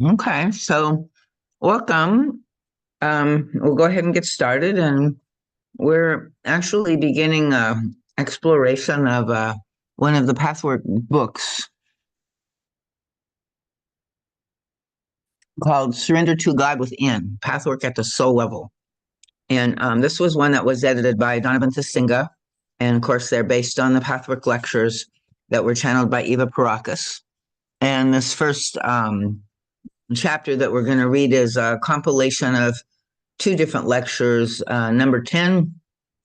Okay, so welcome. We'll go ahead and get started, and we're actually beginning exploration of one of the Pathwork books called "Surrender to God Within: Pathwork at the Soul Level." And this was one that was edited by Donovan Thasinga, and of course, they're based on the Pathwork lectures that were channeled by Eva Paracas. And this first chapter that we're going to read is a compilation of two different lectures, number 10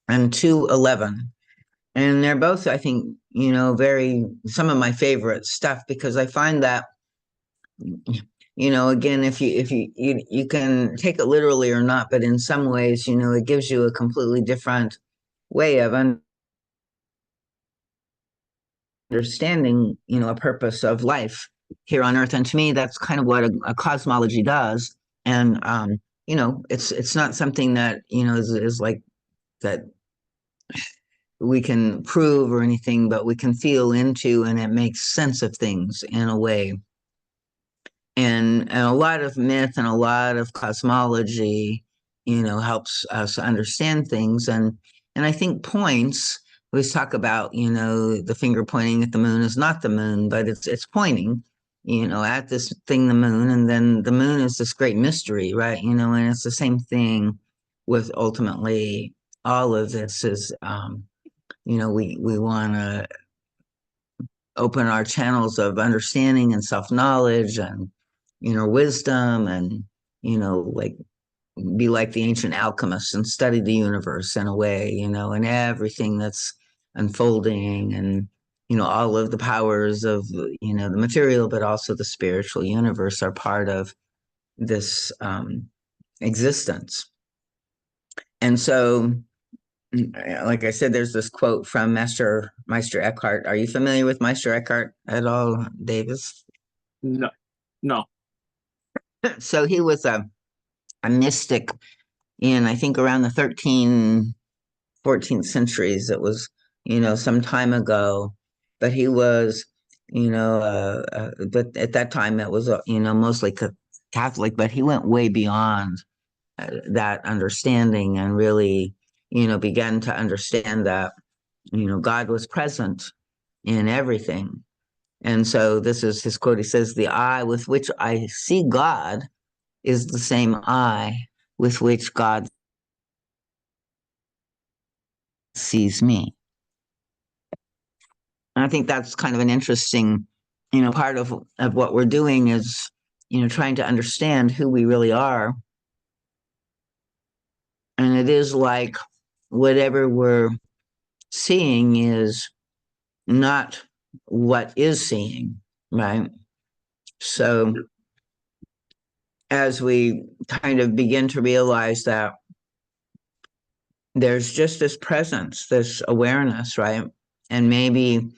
and 211. And they're both, I think, very some of my favorite stuff because I find that, again, if you can take it literally or not, but in some ways, it gives you a completely different way of understanding, a purpose of life here on Earth. And to me, that's kind of what a cosmology does. And it's not something that is like that we can prove or anything, but we can feel into, and it makes sense of things in a way. And a lot of myth and a lot of cosmology, helps us understand things. And I think points. We always talk about, the finger pointing at the moon is not the moon, but it's pointing, at this thing, the moon, and then the moon is this great mystery, right? And it's the same thing with ultimately all of this is we want to open our channels of understanding and self-knowledge and wisdom, and like be like the ancient alchemists and study the universe in a way, and everything that's unfolding, and all of the powers of the material but also the spiritual universe are part of this existence. And so, like I said, there's this quote from Meister Eckhart. Are you familiar with Meister Eckhart at all, Davis? No, no. So he was a mystic in, I think, around the 14th centuries. It was, some time ago, but he was, but at that time it was, mostly Catholic, but he went way beyond that understanding and really, began to understand that, God was present in everything. And so this is his quote. He says, "The eye with which I see God is the same eye with which God sees me." And I think that's kind of an interesting, part of what we're doing is, trying to understand who we really are. And it is like whatever we're seeing is not what is seeing, right? So as we kind of begin to realize that there's just this presence, this awareness, right? And maybe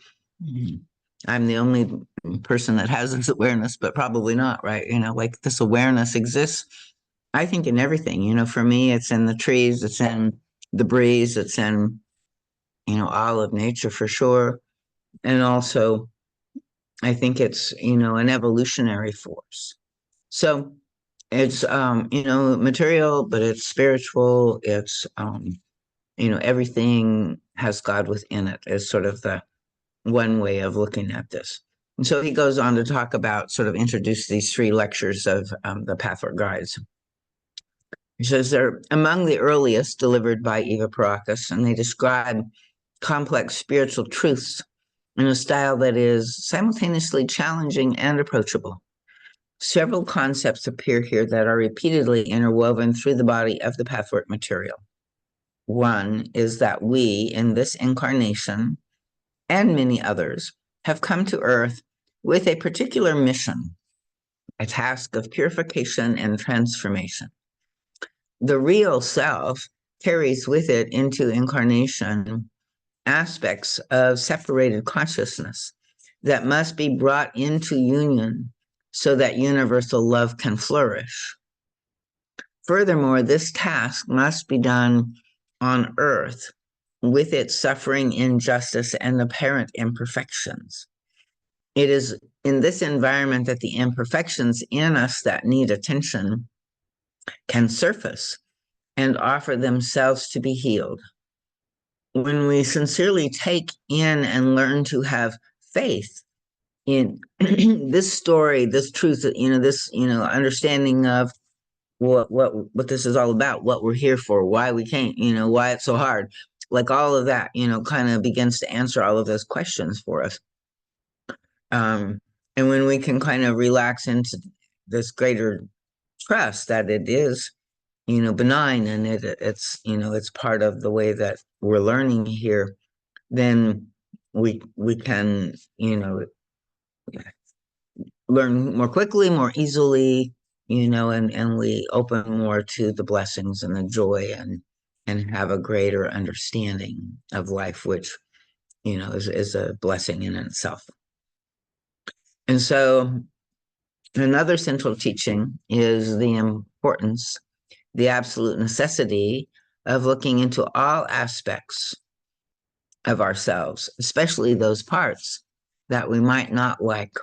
I'm the only person that has this awareness, but probably not, right? Like this awareness exists, I think, in everything. For me, it's in the trees, it's in the breeze, it's in, all of nature for sure. And also, I think it's, an evolutionary force. So it's, material, but it's spiritual. It's, everything has God within it, is sort of the one way of looking at this. And so he goes on to talk about, sort of introduce these three lectures of the Pathwork Guides. He says they're among the earliest delivered by Eva Paracas, and they describe complex spiritual truths in a style that is simultaneously challenging and approachable. Several concepts appear here that are repeatedly interwoven through the body of the Pathwork material. One is that we, in this incarnation, and many others, have come to Earth with a particular mission, a task of purification and transformation. The real self carries with it into incarnation aspects of separated consciousness that must be brought into union so that universal love can flourish. Furthermore, this task must be done on Earth with its suffering, injustice, and apparent imperfections. It is in this environment that the imperfections in us that need attention can surface and offer themselves to be healed. When we sincerely take in and learn to have faith in this story, this truth, this, understanding of what this is all about, what we're here for, why we came, why it's so hard. Like all of that, kind of begins to answer all of those questions for us. And when we can kind of relax into this greater trust that it is, benign and it's part of the way that we're learning here, then we can, learn more quickly, more easily, and we open more to the blessings and the joy and have a greater understanding of life, which, is a blessing in itself. And so another central teaching is the importance, the absolute necessity of looking into all aspects of ourselves, especially those parts that we might not like.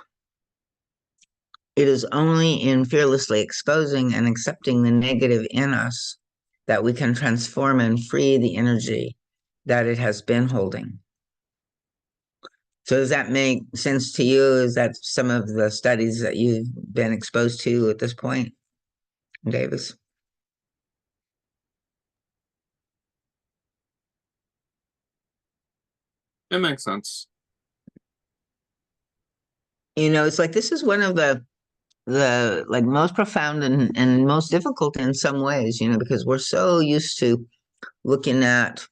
It is only in fearlessly exposing and accepting the negative in us that we can transform and free the energy that it has been holding. So does that make sense to you? Is that some of the studies that you've been exposed to at this point, Davis? It makes sense. It's like this is one of the like most profound and most difficult in some ways, because we're so used to looking at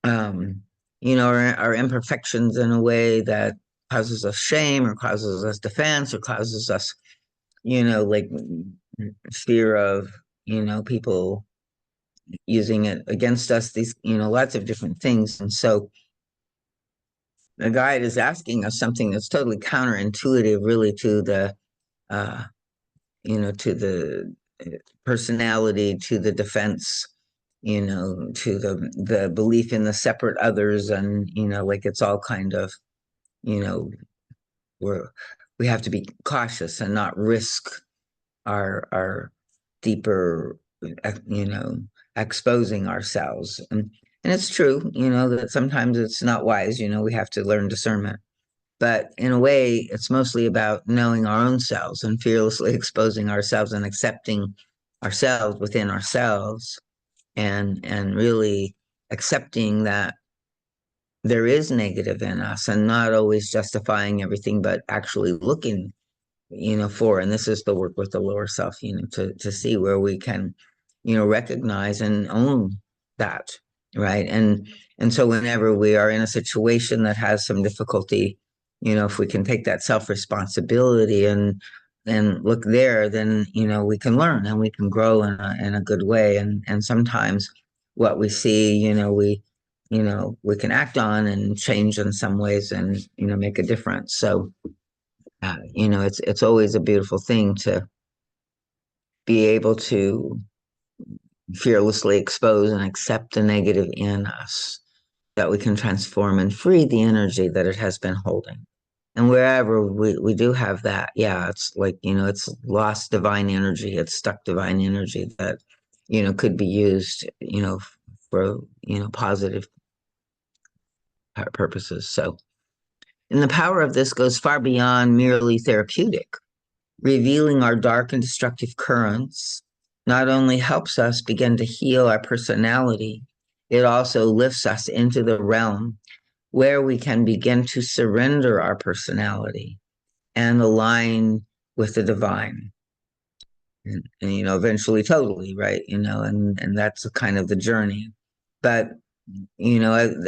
our imperfections in a way that causes us shame or causes us defense or causes us, like fear of, people using it against us, these, lots of different things. And so the guide is asking us something that's totally counterintuitive, really, to the, uh, to the personality, to the defense, to the belief in the separate others, and like it's all kind of, you know, we're we have to be cautious and not risk our deeper, you know, exposing ourselves. And it's true, that sometimes it's not wise. We have to learn discernment. But in a way, it's mostly about knowing our own selves and fearlessly exposing ourselves and accepting ourselves within ourselves, and really accepting that there is negative in us and not always justifying everything, but actually looking, for, and this is the work with the lower self, to see where we can, recognize and own that, right? And so whenever we are in a situation that has some difficulty, if we can take that self-responsibility and look there, then, we can learn and we can grow in a good way. And sometimes what we see, we can act on and change in some ways and, make a difference. So, it's always a beautiful thing to be able to fearlessly expose and accept the negative in us, that we can transform and free the energy that it has been holding. And wherever we do have that, yeah, it's like, it's lost divine energy, it's stuck divine energy that, could be used, for, positive purposes. So, and the power of this goes far beyond merely therapeutic. Revealing our dark and destructive currents not only helps us begin to heal our personality, it also lifts us into the realm where we can begin to surrender our personality and align with the divine. And eventually totally, right? And that's kind of the journey. But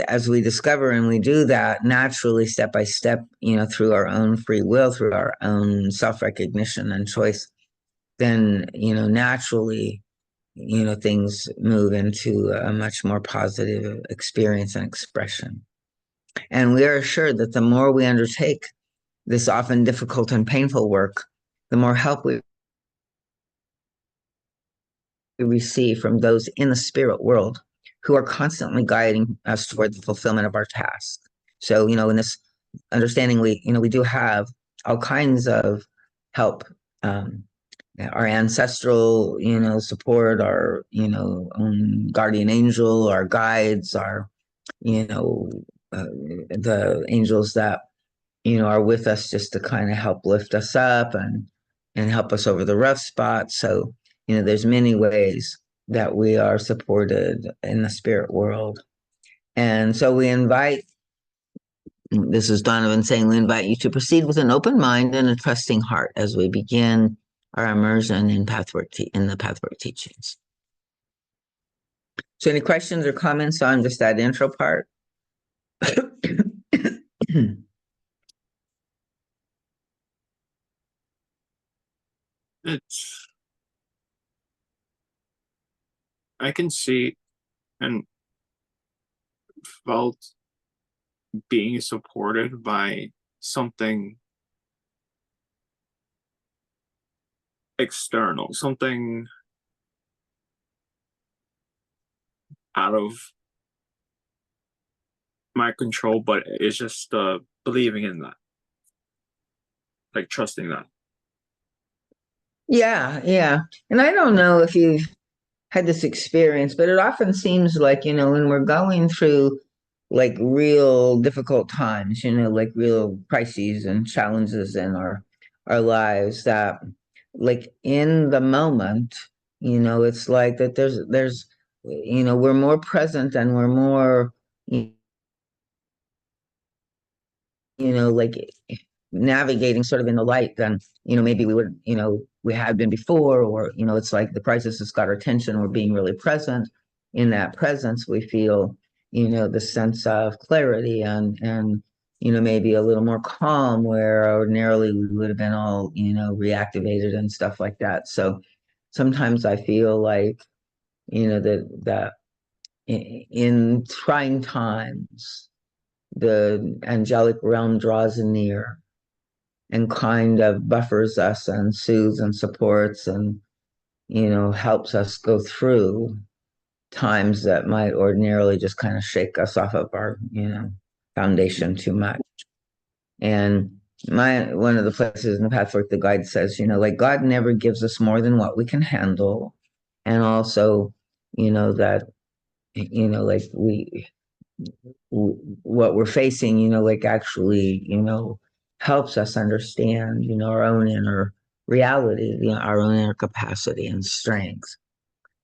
as we discover and we do that naturally, step by step, through our own free will, through our own self-recognition and choice, then, naturally, things move into a much more positive experience and expression. And we are assured that the more we undertake this often difficult and painful work, the more help we receive from those in the spirit world who are constantly guiding us toward the fulfillment of our task. So, in this understanding, we do have all kinds of help. Um, our ancestral, support, our, guardian angel, our guides, our, you know, the angels that, are with us just to kind of help lift us up and help us over the rough spots. So, there's many ways that we are supported in the spirit world. And so we invite, this is Donovan saying, we invite you to proceed with an open mind and a trusting heart as we begin our immersion in in the Pathwork teachings. So any questions or comments on just that intro part? It's I can see and felt being supported by something external, something out of my control, but it's just believing in that, like trusting that. Yeah, yeah. And I don't know if you've had this experience, but it often seems like, when we're going through like real difficult times, like real crises and challenges in our lives, that like in the moment, it's like that there's we're more present and we're more, like navigating sort of in the light than maybe we would we had been before, or it's like the crisis has got our attention. We're being really present. In that presence we feel the sense of clarity and maybe a little more calm, where ordinarily we would have been all reactivated and stuff like that. So sometimes I feel like that in trying times the angelic realm draws near and kind of buffers us and soothes and supports and helps us go through times that might ordinarily just kind of shake us off of our foundation too much. And my one of the places in the Pathwork, the guide says, like God never gives us more than what we can handle. And also, that like what we're facing, like actually, helps us understand, our own inner reality, our own inner capacity and strength.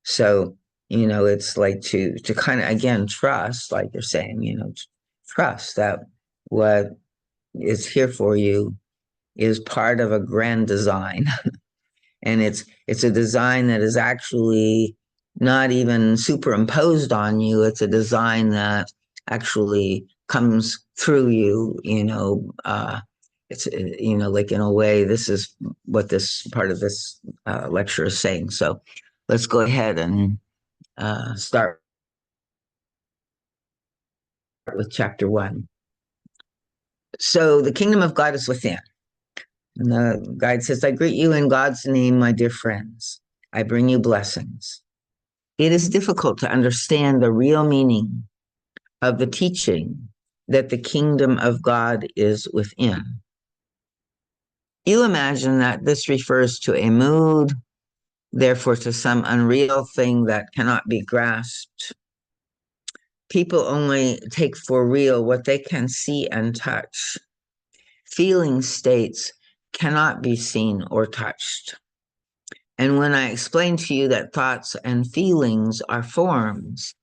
So, it's like to kind of again trust, like you're saying, trust that what is here for you is part of a grand design. And it's a design that is actually not even superimposed on you. It's a design that actually comes through you. It's like in a way, this is what this part of this lecture is saying. So let's go ahead and start with chapter 1. So the kingdom of God is within. And the guide says, I greet you in God's name, my dear friends. I bring you blessings. It is difficult to understand the real meaning of the teaching that the kingdom of God is within. You imagine that this refers to a mood, therefore to some unreal thing that cannot be grasped. People only take for real what they can see and touch. Feeling states cannot be seen or touched. And when I explain to you that thoughts and feelings are forms,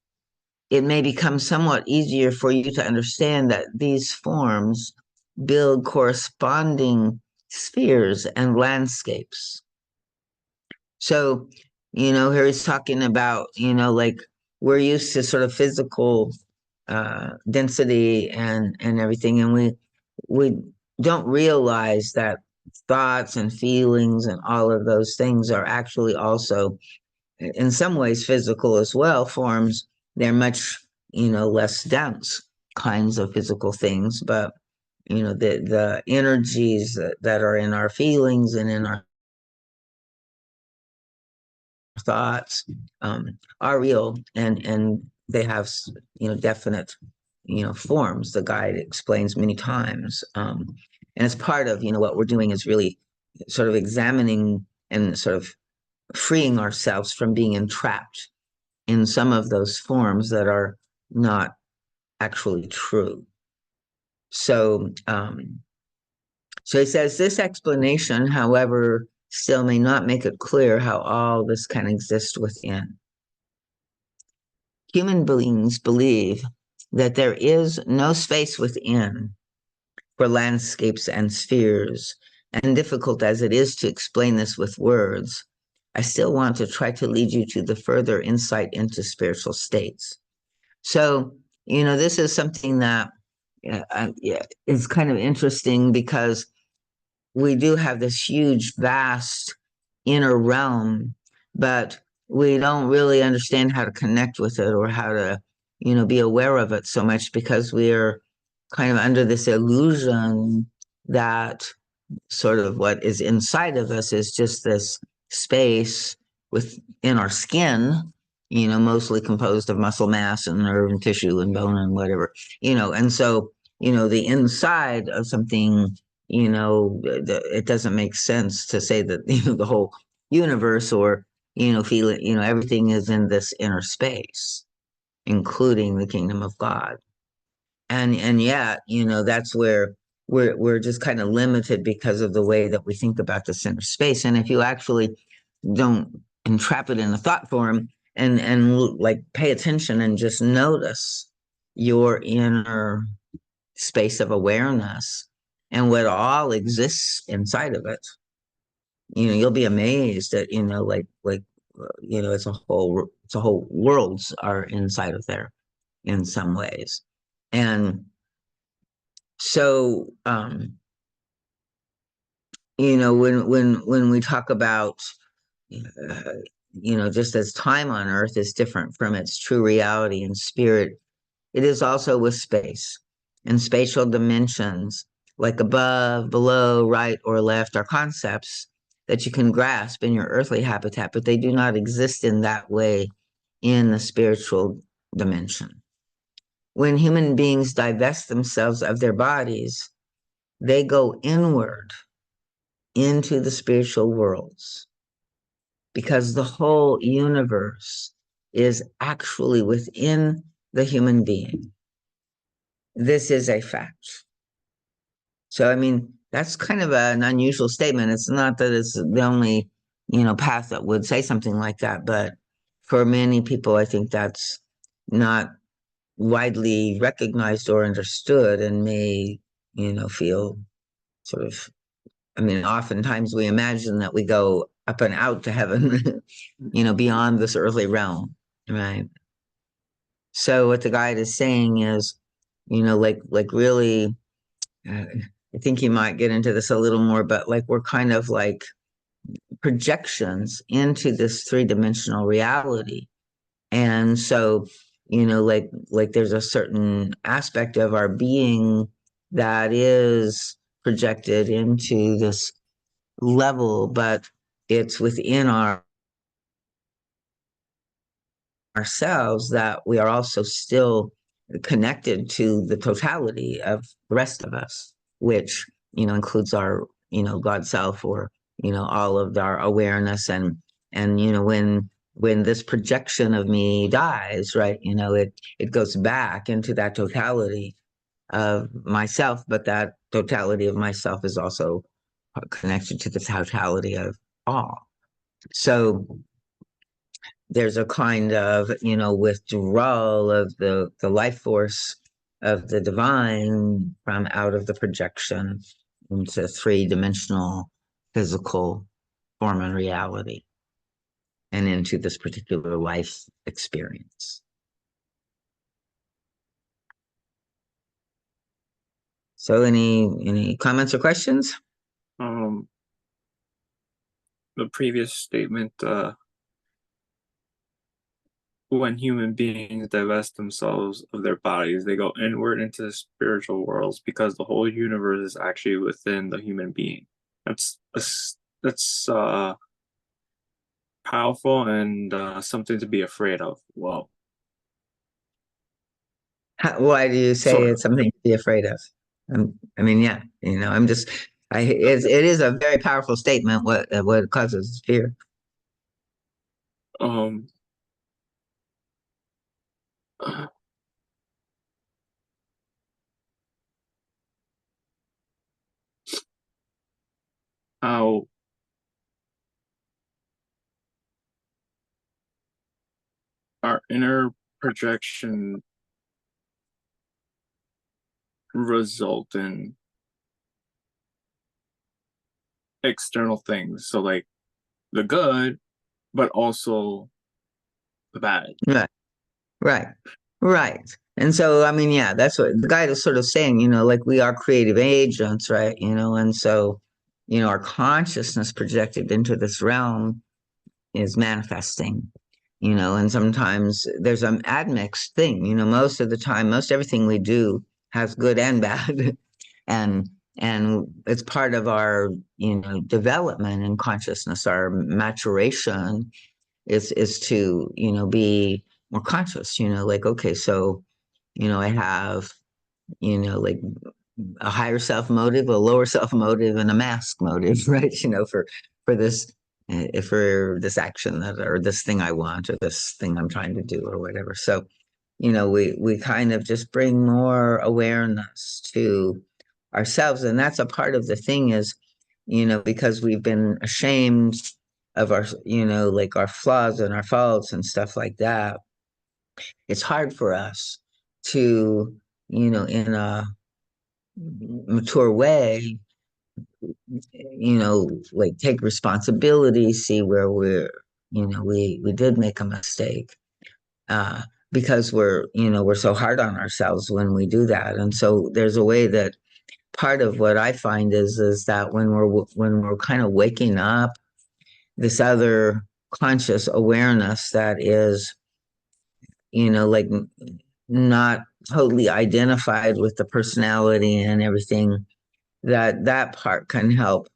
it may become somewhat easier for you to understand that these forms build corresponding spheres and landscapes. So, here he's talking about, like we're used to sort of physical density and everything, and we don't realize that thoughts and feelings and all of those things are actually also in some ways physical as well forms. They're much less dense kinds of physical things, but the energies that are in our feelings and in our thoughts are real, and they have definite forms. The guide explains many times, And as part of, what we're doing is really sort of examining and sort of freeing ourselves from being entrapped in some of those forms that are not actually true. So, so he says this explanation, however, still may not make it clear how all this can exist within. Human beings believe that there is no space within for landscapes and spheres, and difficult as it is to explain this with words, I still want to try to lead you to the further insight into spiritual states. So, this is something that is kind of interesting because we do have this huge, vast inner realm, but we don't really understand how to connect with it or how to, be aware of it so much because we're kind of under this illusion that sort of what is inside of us is just this space within our skin, mostly composed of muscle mass and nerve and tissue and bone and whatever, and so, the inside of something, it doesn't make sense to say that, the whole universe or, feel it, everything is in this inner space, including the kingdom of God. And yet, that's where we're just kind of limited because of the way that we think about the center space. And if you actually don't entrap it in a thought form and like pay attention and just notice your inner space of awareness and what all exists inside of it, you'll be amazed that, it's a whole worlds are inside of there in some ways. And so, when we talk about, just as time on Earth is different from its true reality and spirit, it is also with space and spatial dimensions, like above, below, right, or left, are concepts that you can grasp in your earthly habitat, but they do not exist in that way in the spiritual dimension. When human beings divest themselves of their bodies, they go inward into the spiritual worlds because the whole universe is actually within the human being. This is a fact. So, I mean, that's kind of an unusual statement. It's not that it's the only, path that would say something like that, but for many people, I think that's not widely recognized or understood and may, feel sort of, I mean, oftentimes we imagine that we go up and out to heaven, beyond this earthly realm, right? So what the guide is saying is, like really, I think you might get into this a little more, but like we're kind of like projections into this three-dimensional reality. And so, like there's a certain aspect of our being that is projected into this level, but it's within ourselves that we are also still connected to the totality of the rest of us, which, includes our, God self or, all of our awareness and, when this projection of me dies, right, it goes back into that totality of myself, but that totality of myself is also connected to the totality of all. So there's a kind of, withdrawal of the life force of the divine from out of the projection into three-dimensional physical form and reality and into this particular life experience. So any comments or questions? The previous statement, when human beings divest themselves of their bodies, they go inward into the spiritual worlds because the whole universe is actually within the human being. That's powerful and something to be afraid of. Well, Why do you say sort it's of. something to be afraid of? I mean, yeah, I'm just, it is a very powerful statement. What causes fear? Um, how our inner projection result in external things. So like the good, but also the bad. Right, right, right. And so, I mean, yeah, that's what the guide is sort of saying. Like we are creative agents, right? And so, our consciousness projected into this realm is manifesting. And sometimes there's an admixed thing. Most of the time, most everything we do has good and bad. and and it's part of our development in consciousness, our maturation is to be more conscious. Like, okay, so I have like a higher self motive, a lower self motive, and a mask motive, right? For this action that, or this thing I want, or this thing I'm trying to do, or whatever. So we kind of just bring more awareness to ourselves, and that's a part of the thing is, because we've been ashamed of our, like our flaws and our faults and stuff like that. It's hard for us to, in a mature way, like take responsibility, see where we did make a mistake, uh, because we're so hard on ourselves when we do that. And so there's a way that part of what I find is that when we're kind of waking up this other conscious awareness that is, like not totally identified with the personality and everything, that part can help,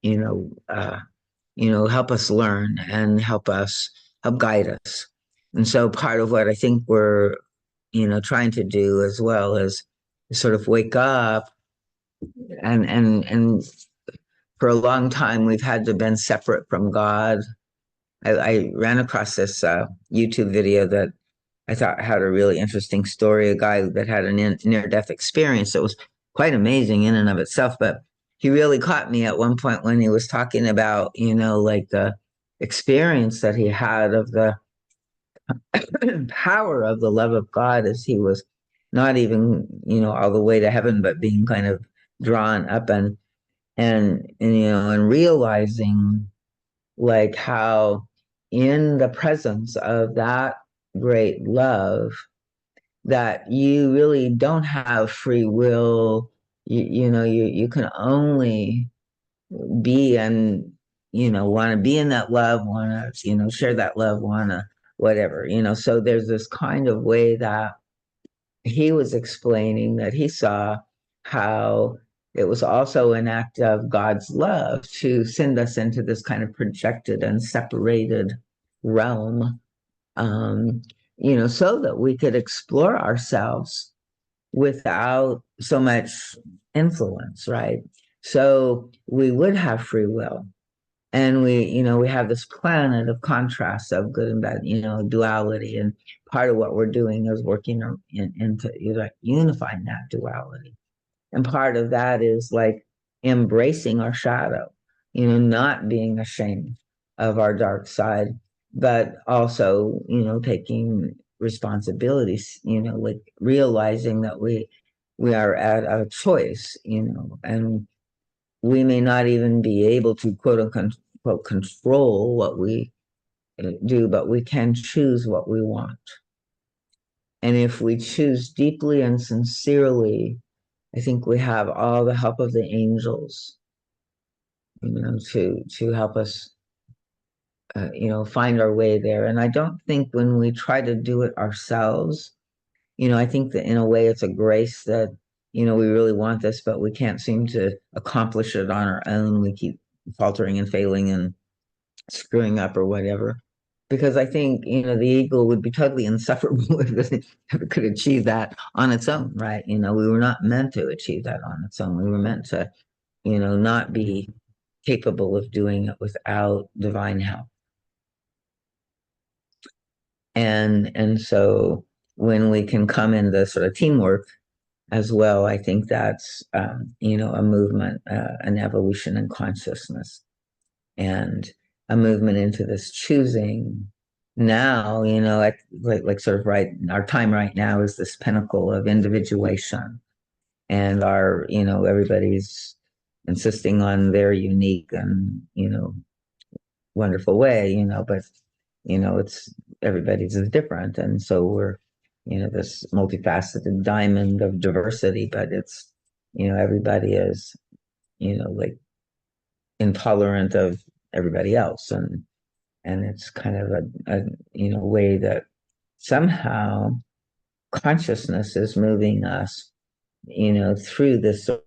you know, uh, help us learn and help guide us. And so part of what I think we're, trying to do as well is sort of wake up, and for a long time we've had to been separate from God. I ran across this YouTube video that I thought had a really interesting story. A guy that had a near-death experience that was quite amazing in and of itself, but he really caught me at one point when he was talking about, like the experience that he had of the power of the love of God as he was not even, all the way to heaven, but being kind of drawn up and realizing like how in the presence of that great love that you really don't have free will. You can only be and want to be in that love, want to share that love, want to whatever. So there's this kind of way that he was explaining that he saw how it was also an act of God's love to send us into this kind of projected and separated realm, um, so that we could explore ourselves without so much influence, right? So we would have free will. And we have this planet of contrasts of good and bad, duality. And part of what we're doing is working into unifying that duality. And part of that is like embracing our shadow, not being ashamed of our dark side, but also, taking responsibilities, like realizing that we are at a choice, and we may not even be able to quote unquote control what we do, but we can choose what we want. And if we choose deeply and sincerely, I think we have all the help of the angels, to help us, find our way there. And I don't think when we try to do it ourselves, I think that in a way it's a grace that, we really want this, but we can't seem to accomplish it on our own. We keep faltering and failing and screwing up or whatever. because I think, the eagle would be totally insufferable if it could achieve that on its own, right? We were not meant to achieve that on its own. We were meant to, not be capable of doing it without divine help. And so when we can come into sort of teamwork as well, I think that's a movement, an evolution in consciousness, and a movement into this choosing now. Like sort of right, our time right now is this pinnacle of individuation, and everybody's insisting on their unique and wonderful way, but it's everybody's is different. And so we're, this multifaceted diamond of diversity, but it's, everybody is, like intolerant of everybody else. And it's kind of a way that somehow consciousness is moving us, through this sort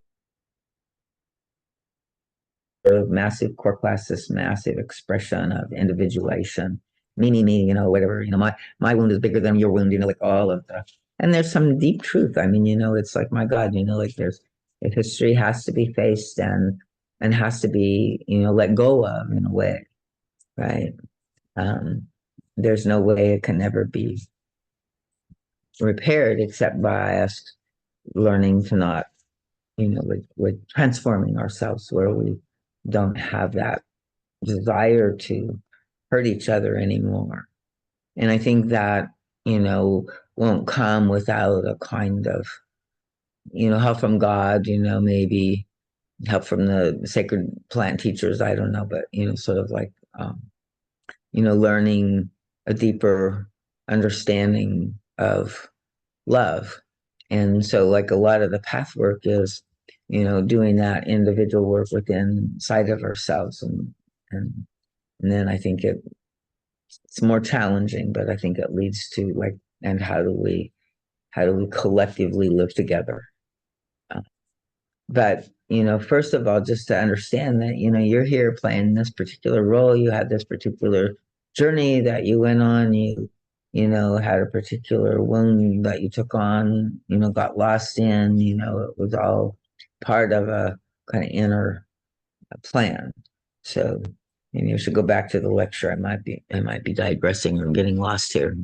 of massive core class, this massive expression of individuation, me, whatever, my wound is bigger than your wound, like all of the, and there's some deep truth. I mean, it's like, my God, like if history has to be faced and has to be, let go of in a way, right? Um, there's no way it can ever be repaired except by us learning to not, with transforming ourselves where we don't have that desire to hurt each other anymore. And I think that, won't come without a kind of, help from God, maybe help from the sacred plant teachers. I don't know, but, sort of like, learning a deeper understanding of love. And so, like, a lot of the path work is, doing that individual work within inside of ourselves. And, and then I think it's more challenging, but I think it leads to, like, and how do we collectively live together? Uh, but first of all, just to understand that you're here playing this particular role, you had this particular journey that you went on, you had a particular wound that you took on, got lost in, it was all part of a kind of inner plan. So maybe I should go back to the lecture. I might be digressing or getting lost here.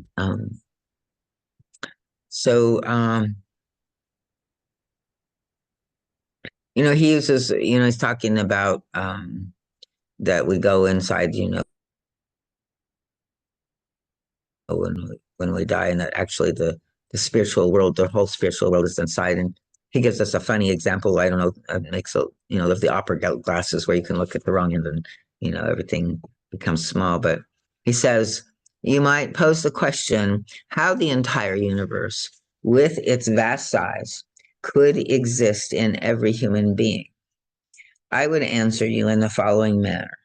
So he uses, he's talking about that we go inside, when we die, and that actually the spiritual world, the whole spiritual world is inside. And he gives us a funny example. I don't know, makes a of the opera glasses where you can look at the wrong end and everything becomes small. But he says you might pose the question how the entire universe, with its vast size, could exist in every human being. I would answer you in the following manner.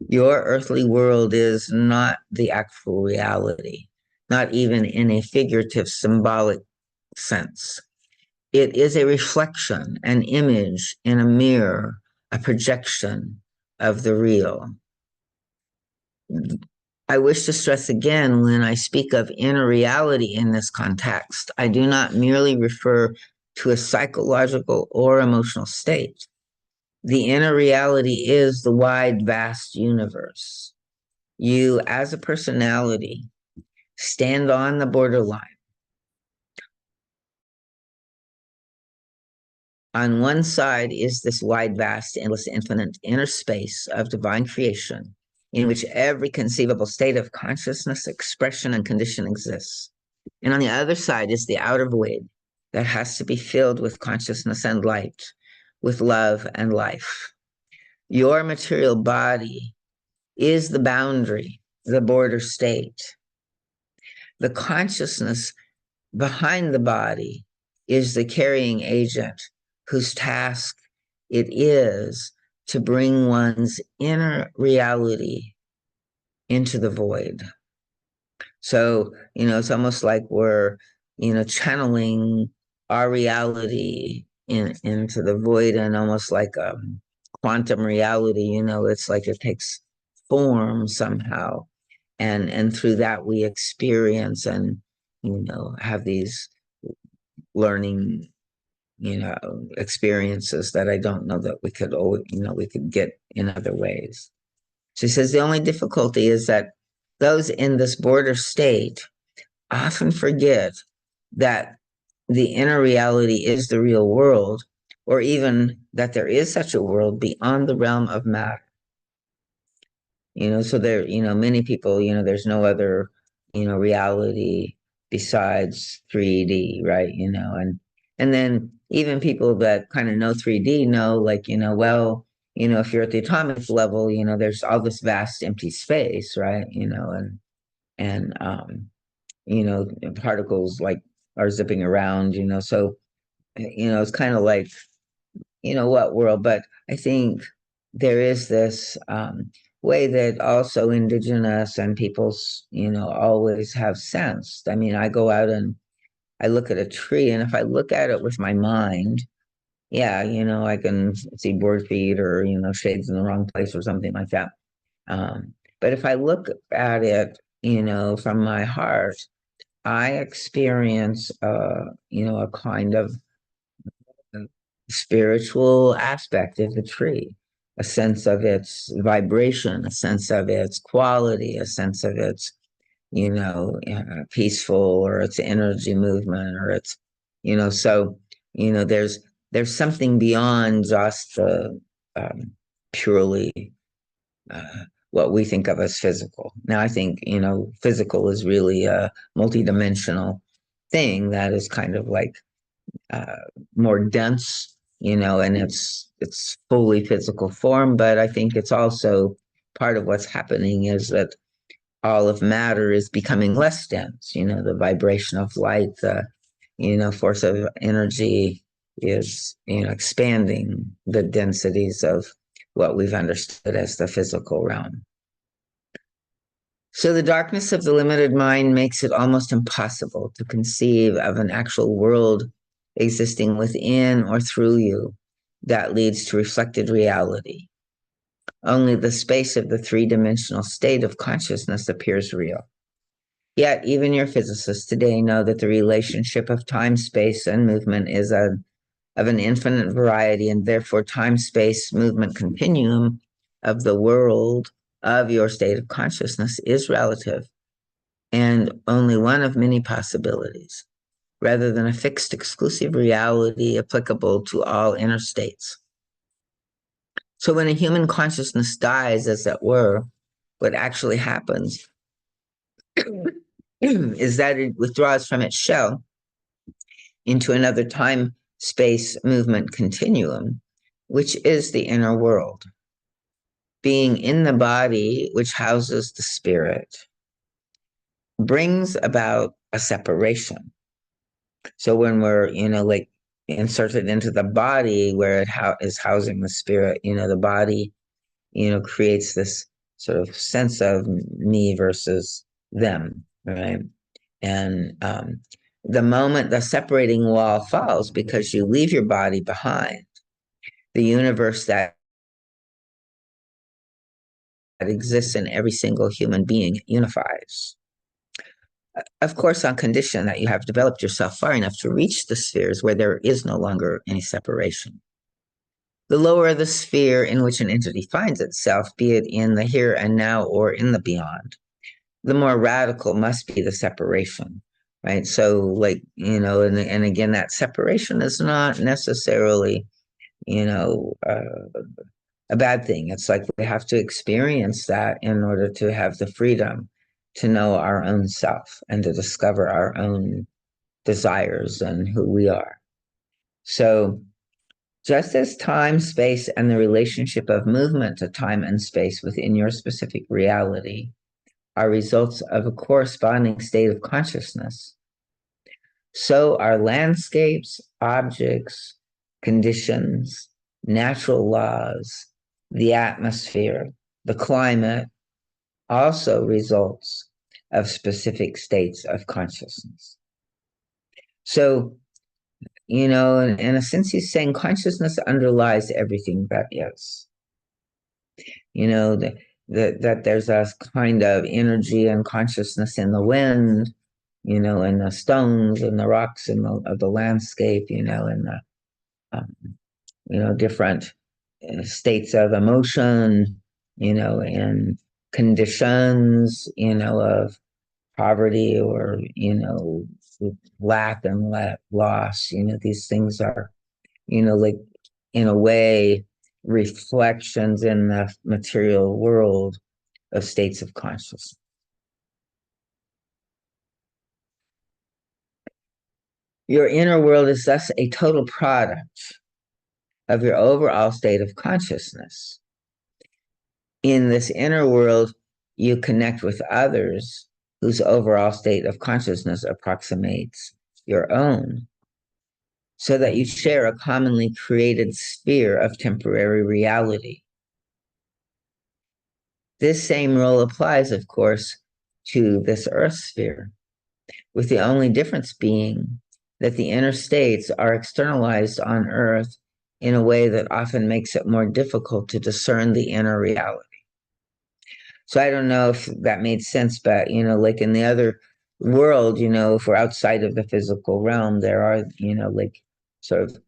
Your earthly world is not the actual reality, not even in a figurative, symbolic sense. It is a reflection, an image in a mirror, a projection of the real. I wish to stress again, when I speak of inner reality in this context, I do not merely refer to a psychological or emotional state. The inner reality is the wide, vast universe. You, as a personality, stand on the borderline. On one side is this wide, vast, endless, infinite inner space of divine creation, in which every conceivable state of consciousness, expression, and condition exists. And on the other side is the outer void that has to be filled with consciousness and light, with love and life. Your material body is the boundary, the border state. The consciousness behind the body is the carrying agent whose task it is to bring one's inner reality into the void. So, it's almost like we're, channeling our reality into the void, and almost like quantum reality, it's like it takes form somehow. and through that we experience and have these learning experiences that I don't know that we could always, we could get in other ways. She says the only difficulty is that those in this border state often forget that the inner reality is the real world, or even that there is such a world beyond the realm of matter. So there, many people, there's no other, reality besides 3D, right? And then even people that kind of know 3D know, like, well, if you're at the atomic level, there's all this vast empty space, right? And you know, particles like are zipping around, so it's kind of like, what world, but I think there is this way that also indigenous and peoples, always have sensed. I mean, I go out and I look at a tree, and if I look at it with my mind, yeah, I can see board feet or, shades in the wrong place or something like that. But if I look at it, from my heart, I experience, a kind of spiritual aspect of the tree, a sense of its vibration, a sense of its quality, a sense of its, peaceful or its energy movement or its, so, there's something beyond just the purely what we think of as physical. Now, I think, physical is really a multidimensional thing that is kind of like uh, more dense, and it's fully physical form. But I think it's also part of what's happening is that all of matter is becoming less dense. The vibration of light, the force of energy is expanding the densities of what we've understood as the physical realm. So the darkness of the limited mind makes it almost impossible to conceive of an actual world existing within or through you that leads to reflected reality. Only the space of the three-dimensional state of consciousness appears real. Yet even your physicists today know that the relationship of time, space, and movement is of an infinite variety, and therefore time-space movement continuum of the world of your state of consciousness is relative and only one of many possibilities, rather than a fixed exclusive reality applicable to all inner states. So when a human consciousness dies, as it were, what actually happens is that it withdraws from its shell into another time space movement continuum, which is the inner world. Being in the body, which houses the spirit, brings about a separation. So when we're, like inserted into the body where it is housing the spirit, the body, creates this sort of sense of me versus them, right? And the moment the separating wall falls, because you leave your body behind, the universe that exists in every single human being unifies. Of course, on condition that you have developed yourself far enough to reach the spheres where there is no longer any separation. The lower the sphere in which an entity finds itself, be it in the here and now or in the beyond, the more radical must be the separation, right? So, like, and again, that separation is not necessarily, a bad thing. It's like we have to experience that in order to have the freedom to know our own self and to discover our own desires and who we are. So, just as time, space, and the relationship of movement to time and space within your specific reality are results of a corresponding state of consciousness, so are landscapes, objects, conditions, natural laws, the atmosphere, the climate, also results of specific states of consciousness. So, in a sense, he's saying consciousness underlies everything that is. You know, that there's a kind of energy and consciousness in the wind, in the stones and the rocks in the landscape, in the um, different states of emotion, and conditions, of poverty or lack and loss. These things are like in a way reflections in the material world of states of consciousness. Your inner world is thus a total product of your overall state of consciousness. In this inner world, you connect with others whose overall state of consciousness approximates your own, so that you share a commonly created sphere of temporary reality. This same rule applies, of course, to this earth sphere, with the only difference being that the inner states are externalized on earth in a way that often makes it more difficult to discern the inner reality. So I don't know if that made sense, but like in the other world, if we're outside of the physical realm, there are, like sort of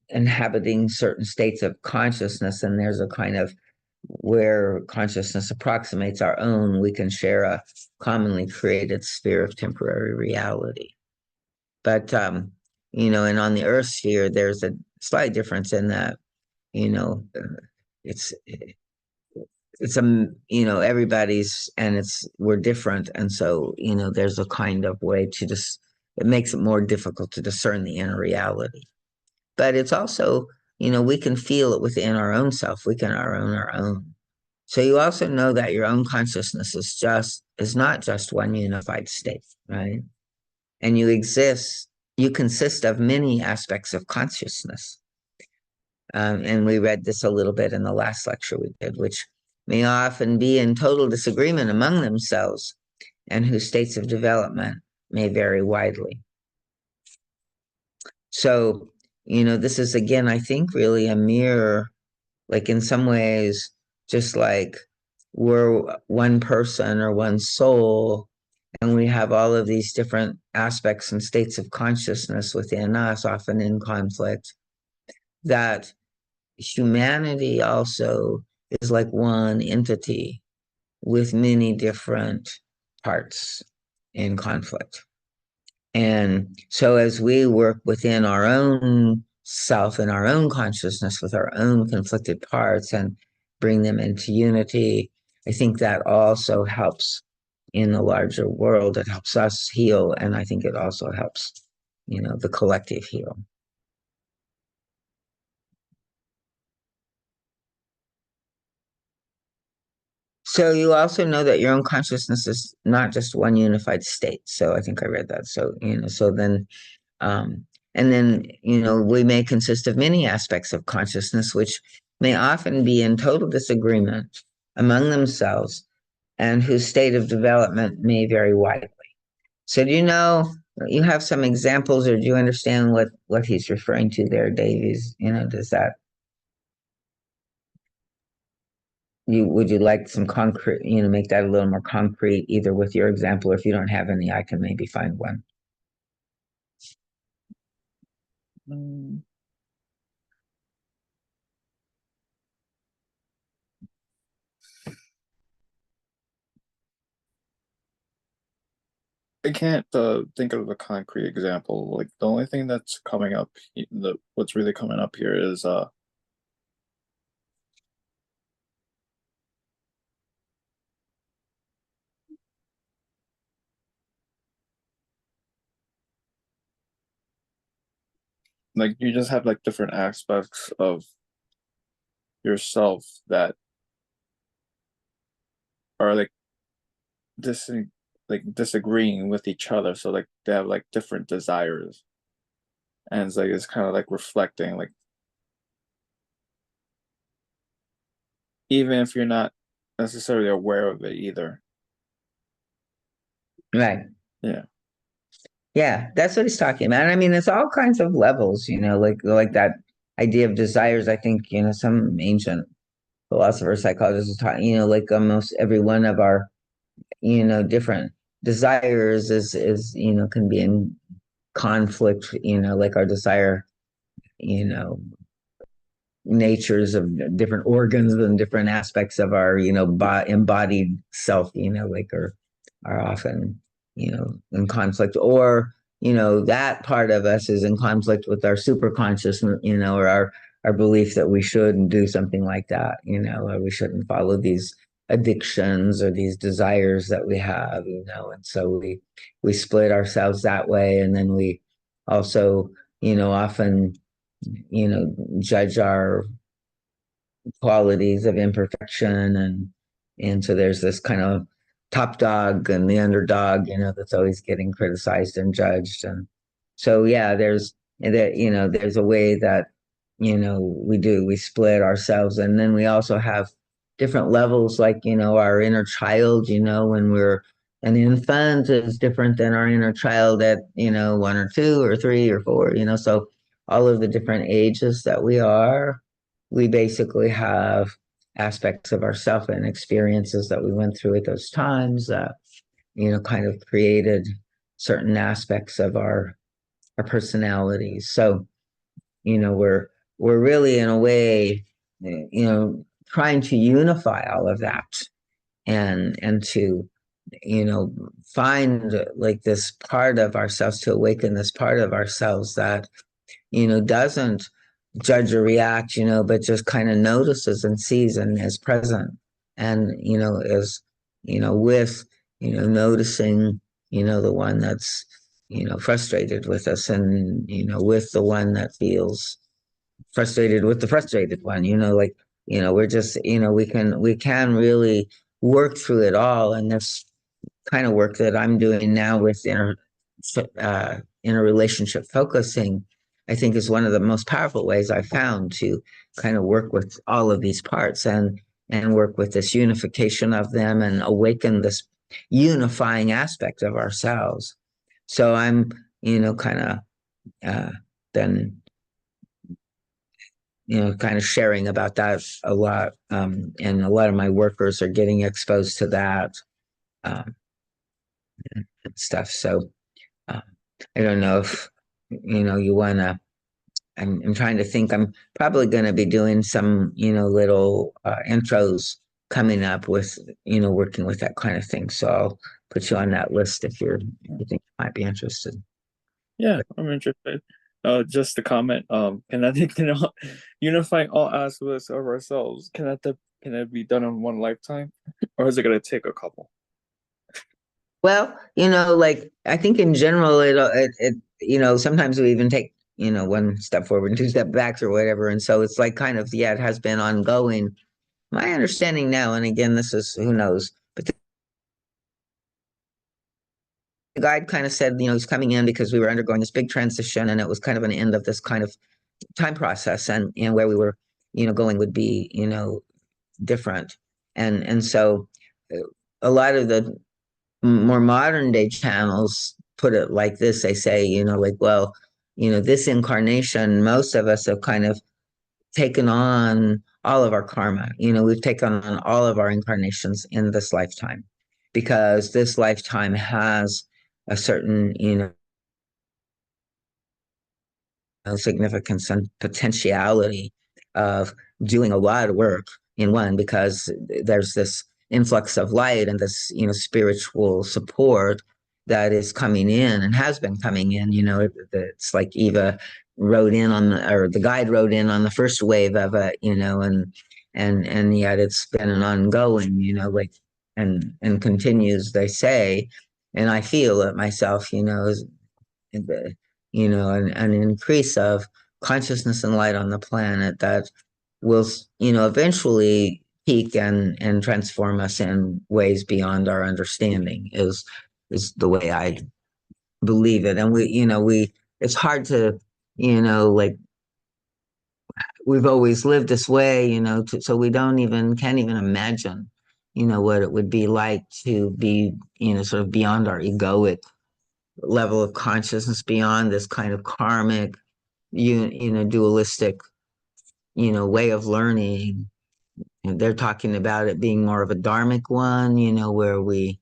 inhabiting certain states of consciousness, and there's a kind of where consciousness approximates our own, we can share a commonly created sphere of temporary reality. But and on the Earth sphere, there's a slight difference in that, it's it's everybody's, and we're different, and so there's a kind of way to just it makes it more difficult to discern the inner reality. But it's also, we can feel it within our own self. We can our own. So you also know that your own consciousness is not just one unified state, right? And you consist of many aspects of consciousness. And we read this a little bit in the last lecture we did, which may often be in total disagreement among themselves and whose states of development may vary widely. So, this is again, I think, really a mirror, like in some ways, just like we're one person or one soul, and we have all of these different aspects and states of consciousness within us, often in conflict, that humanity also is like one entity with many different parts in conflict. And so as we work within our own self and our own consciousness with our own conflicted parts and bring them into unity, I think that also helps in the larger world. It helps us heal, and I think it also helps, the collective heal. So you also know that your own consciousness is not just one unified state. So I think I read that. So, so then Um, and then, we may consist of many aspects of consciousness, which may often be in total disagreement among themselves and whose state of development may vary widely. So, do you have some examples, or do you understand what he's referring to there, Davies? Does that, would you like some concrete, make that a little more concrete, either with your example, or if you don't have any, I can maybe find one. Mm, I can't think of a concrete example. Like the only thing that's coming up, what's really coming up here is like you just have like different aspects of yourself that are dis disagreeing with each other. So like they have like different desires, and it's kind of like reflecting like even if you're not necessarily aware of it either. Right. Yeah. Yeah, that's what he's talking about. I mean, it's all kinds of levels, like that idea of desires. I think, some ancient philosophers, psychologists, like almost every one of our, different desires is, can be in conflict, like our desire, you know, natures of different organs and different aspects of our embodied self like are often in conflict, or that part of us is in conflict with our super conscious, or our belief that we shouldn't do something like that, or we shouldn't follow these addictions or these desires that we have, and so we split ourselves that way, and then we also often judge our qualities of imperfection, and so there's this kind of top dog and the underdog, that's always getting criticized and judged. And so yeah, there's a way that we split ourselves, and then we also have different levels, like our inner child, when we're an infant is different than our inner child at 1 or 2 or 3 or 4, so all of the different ages that we basically have aspects of ourself and experiences that we went through at those times that kind of created certain aspects of our personalities. So we're really, in a way, trying to unify all of that, and to find like this part of ourselves, to awaken this part of ourselves that doesn't judge or react, but just kind of notices and sees and is present, and is with noticing the one that's frustrated with us, and with the one that feels frustrated with the frustrated one, like we're just we can really work through it all. And this kind of work that I'm doing now with interrelationship focusing, I think, is one of the most powerful ways I've found to kind of work with all of these parts, and work with this unification of them, and awaken this unifying aspect of ourselves. So I'm, kind of uh, been, kind of sharing about that a lot, and a lot of my workers are getting exposed to that, um, and stuff. So uh, I don't know if you want to. I'm trying to think. I'm probably going to be doing some little intros coming up with working with that kind of thing. So I'll put you on that list if you think you might be interested. Yeah, I'm interested. Just a comment. Can I think unifying all aspects of ourselves? Can that be done in one lifetime, or is it gonna take a couple? Well, like I think in general, sometimes we even take, one step forward and 2 step backs or whatever. And so it's like kind of, yeah, it has been ongoing. My understanding now, and again, this is who knows, but the guide kind of said, he's coming in because we were undergoing this big transition, and it was kind of an end of this kind of time process, and where we were, going would be, different. And so a lot of the more modern day channels put it like this. They say, like, well, this incarnation, most of us have kind of taken on all of our karma. We've taken on all of our incarnations in this lifetime, because this lifetime has a certain, significance and potentiality of doing a lot of work in one, because there's this influx of light and this spiritual support that is coming in and has been coming in. It's like Eva wrote in on or the guide wrote in on the first wave of it, and yet it's been an ongoing, like, and continues, they say. And I feel it myself, the, an increase of consciousness and light on the planet that will, eventually peak and transform us in ways beyond our understanding, is the way I believe it. And it's hard to, like, we've always lived this way, so we can't even imagine, what it would be like to be, sort of beyond our egoic level of consciousness, beyond this kind of karmic, dualistic, way of learning, And they're talking about it being more of a dharmic one, where we,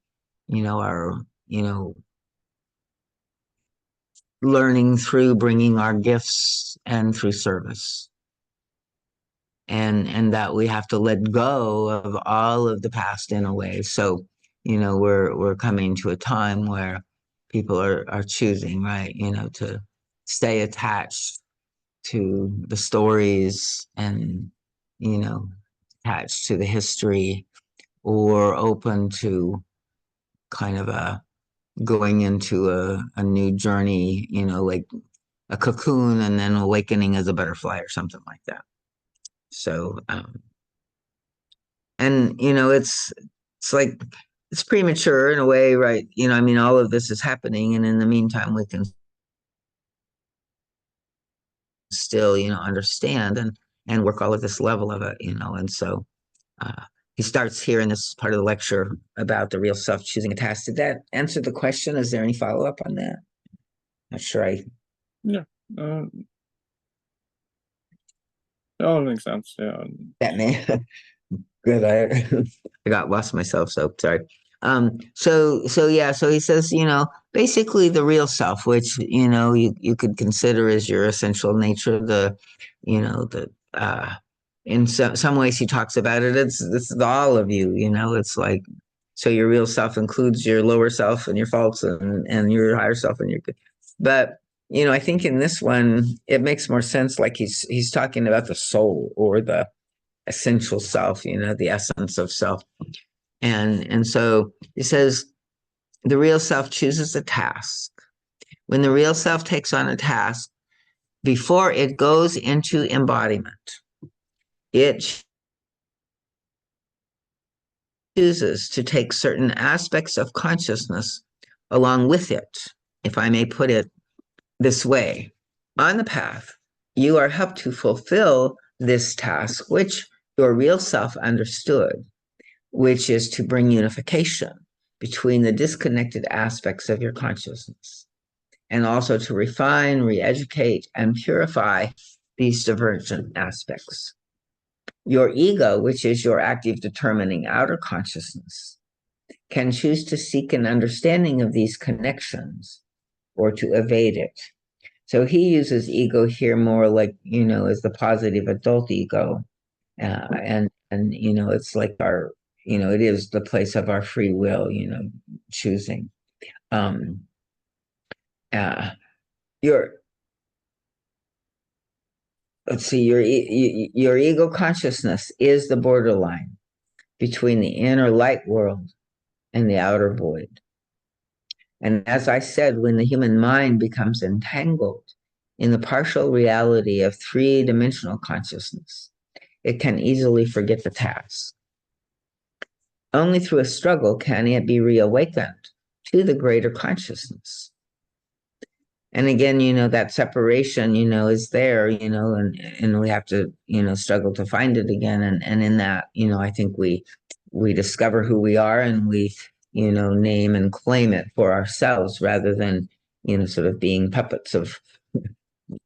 are, learning through bringing our gifts and through service. And that we have to let go of all of the past in a way. So, we're coming to a time where people are choosing, right, to stay attached to the stories and, you know, attached to the history, or open to kind of a going into a new journey, like a cocoon and then awakening as a butterfly or something like that. So, and it's like it's premature in a way, right? I mean, all of this is happening, and in the meantime, we can still, understand and work all of this level of it, and so uh, he starts here in this part of the lecture about the real self choosing a task. Did that answer the question? Is there any follow up on that? Not sure. Yeah. That all makes sense. Yeah. That may good. I got lost myself, so sorry. So yeah, so he says, basically the real self, which, you could consider as your essential nature, the in some ways he talks about it, it's all of you, it's like, so your real self includes your lower self and your faults, and your higher self and your good. But I think in this one it makes more sense, like he's talking about the soul, or the essential self, the essence of self. And so he says the real self chooses a task. When the real self takes on a task, before it goes into embodiment, it chooses to take certain aspects of consciousness along with it, if I may put it this way. On the path, you are helped to fulfill this task, which your real self understood, which is to bring unification between the disconnected aspects of your consciousness, and also to refine, re educate, and purify these divergent aspects. Your ego, which is your active, determining outer consciousness, can choose to seek an understanding of these connections or to evade it. So he uses ego here more like, as the positive adult ego. And it's like our, it is the place of our free will, choosing. Um, uh, your let's see, your ego consciousness is the borderline between the inner light world and the outer void. And as I said, when the human mind becomes entangled in the partial reality of three-dimensional consciousness, it can easily forget the task. Only through a struggle can it be reawakened to the greater consciousness. And again, that separation, is there, and we have to, struggle to find it again. And in that, I think we discover who we are, and we, name and claim it for ourselves, rather than, sort of being puppets of,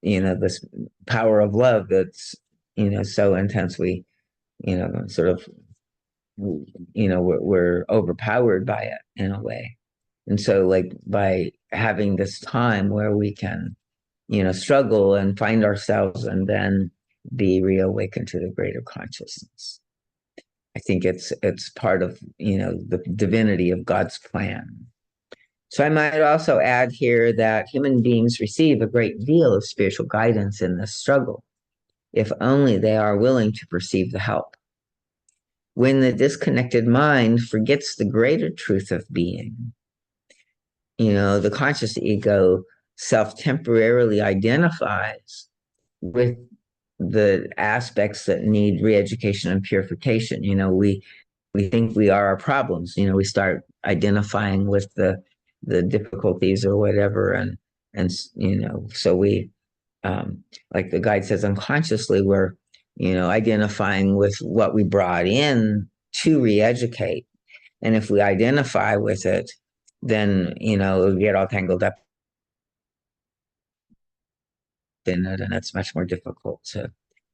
this power of love that's, so intense. We, sort of, we're overpowered by it in a way. And so, like, by having this time where we can, struggle and find ourselves, and then be reawakened to the greater consciousness, I think it's part of, the divinity of God's plan. So I might also add here that human beings receive a great deal of spiritual guidance in this struggle, if only they are willing to perceive the help. When the disconnected mind forgets the greater truth of being, the conscious ego self temporarily identifies with the aspects that need re-education and purification. We think we are our problems. We start identifying with the difficulties or whatever, and so we, like the guide says, unconsciously we're identifying with what we brought in to re-educate. And if we identify with it, then we get all tangled up in it, and it's much more difficult to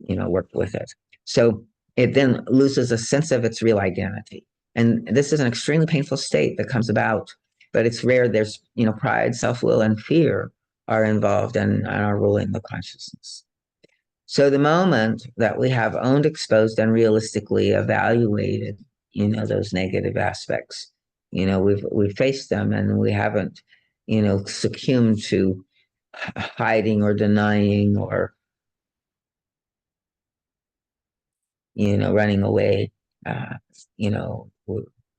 work with it. So it then loses a sense of its real identity. And this is an extremely painful state that comes about, but it's rare. There's, pride, self-will, and fear are involved and are ruling the consciousness. So the moment that we have owned, exposed, and realistically evaluated, those negative aspects, we've faced them and we haven't, succumbed to hiding or denying or running away. Uh,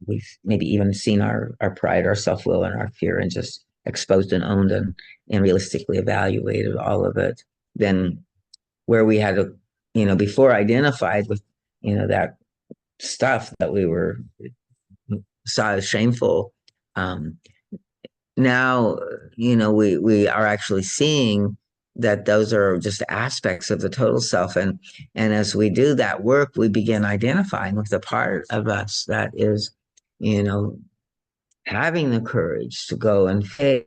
we've maybe even seen our pride, our self will, and our fear, and just exposed and owned and realistically evaluated all of it. Then where we had to, before identified with, that stuff that we were saw as shameful. Um, Now, we are actually seeing that those are just aspects of the total self. And as we do that work, we begin identifying with the part of us that is, you know, having the courage to go and face,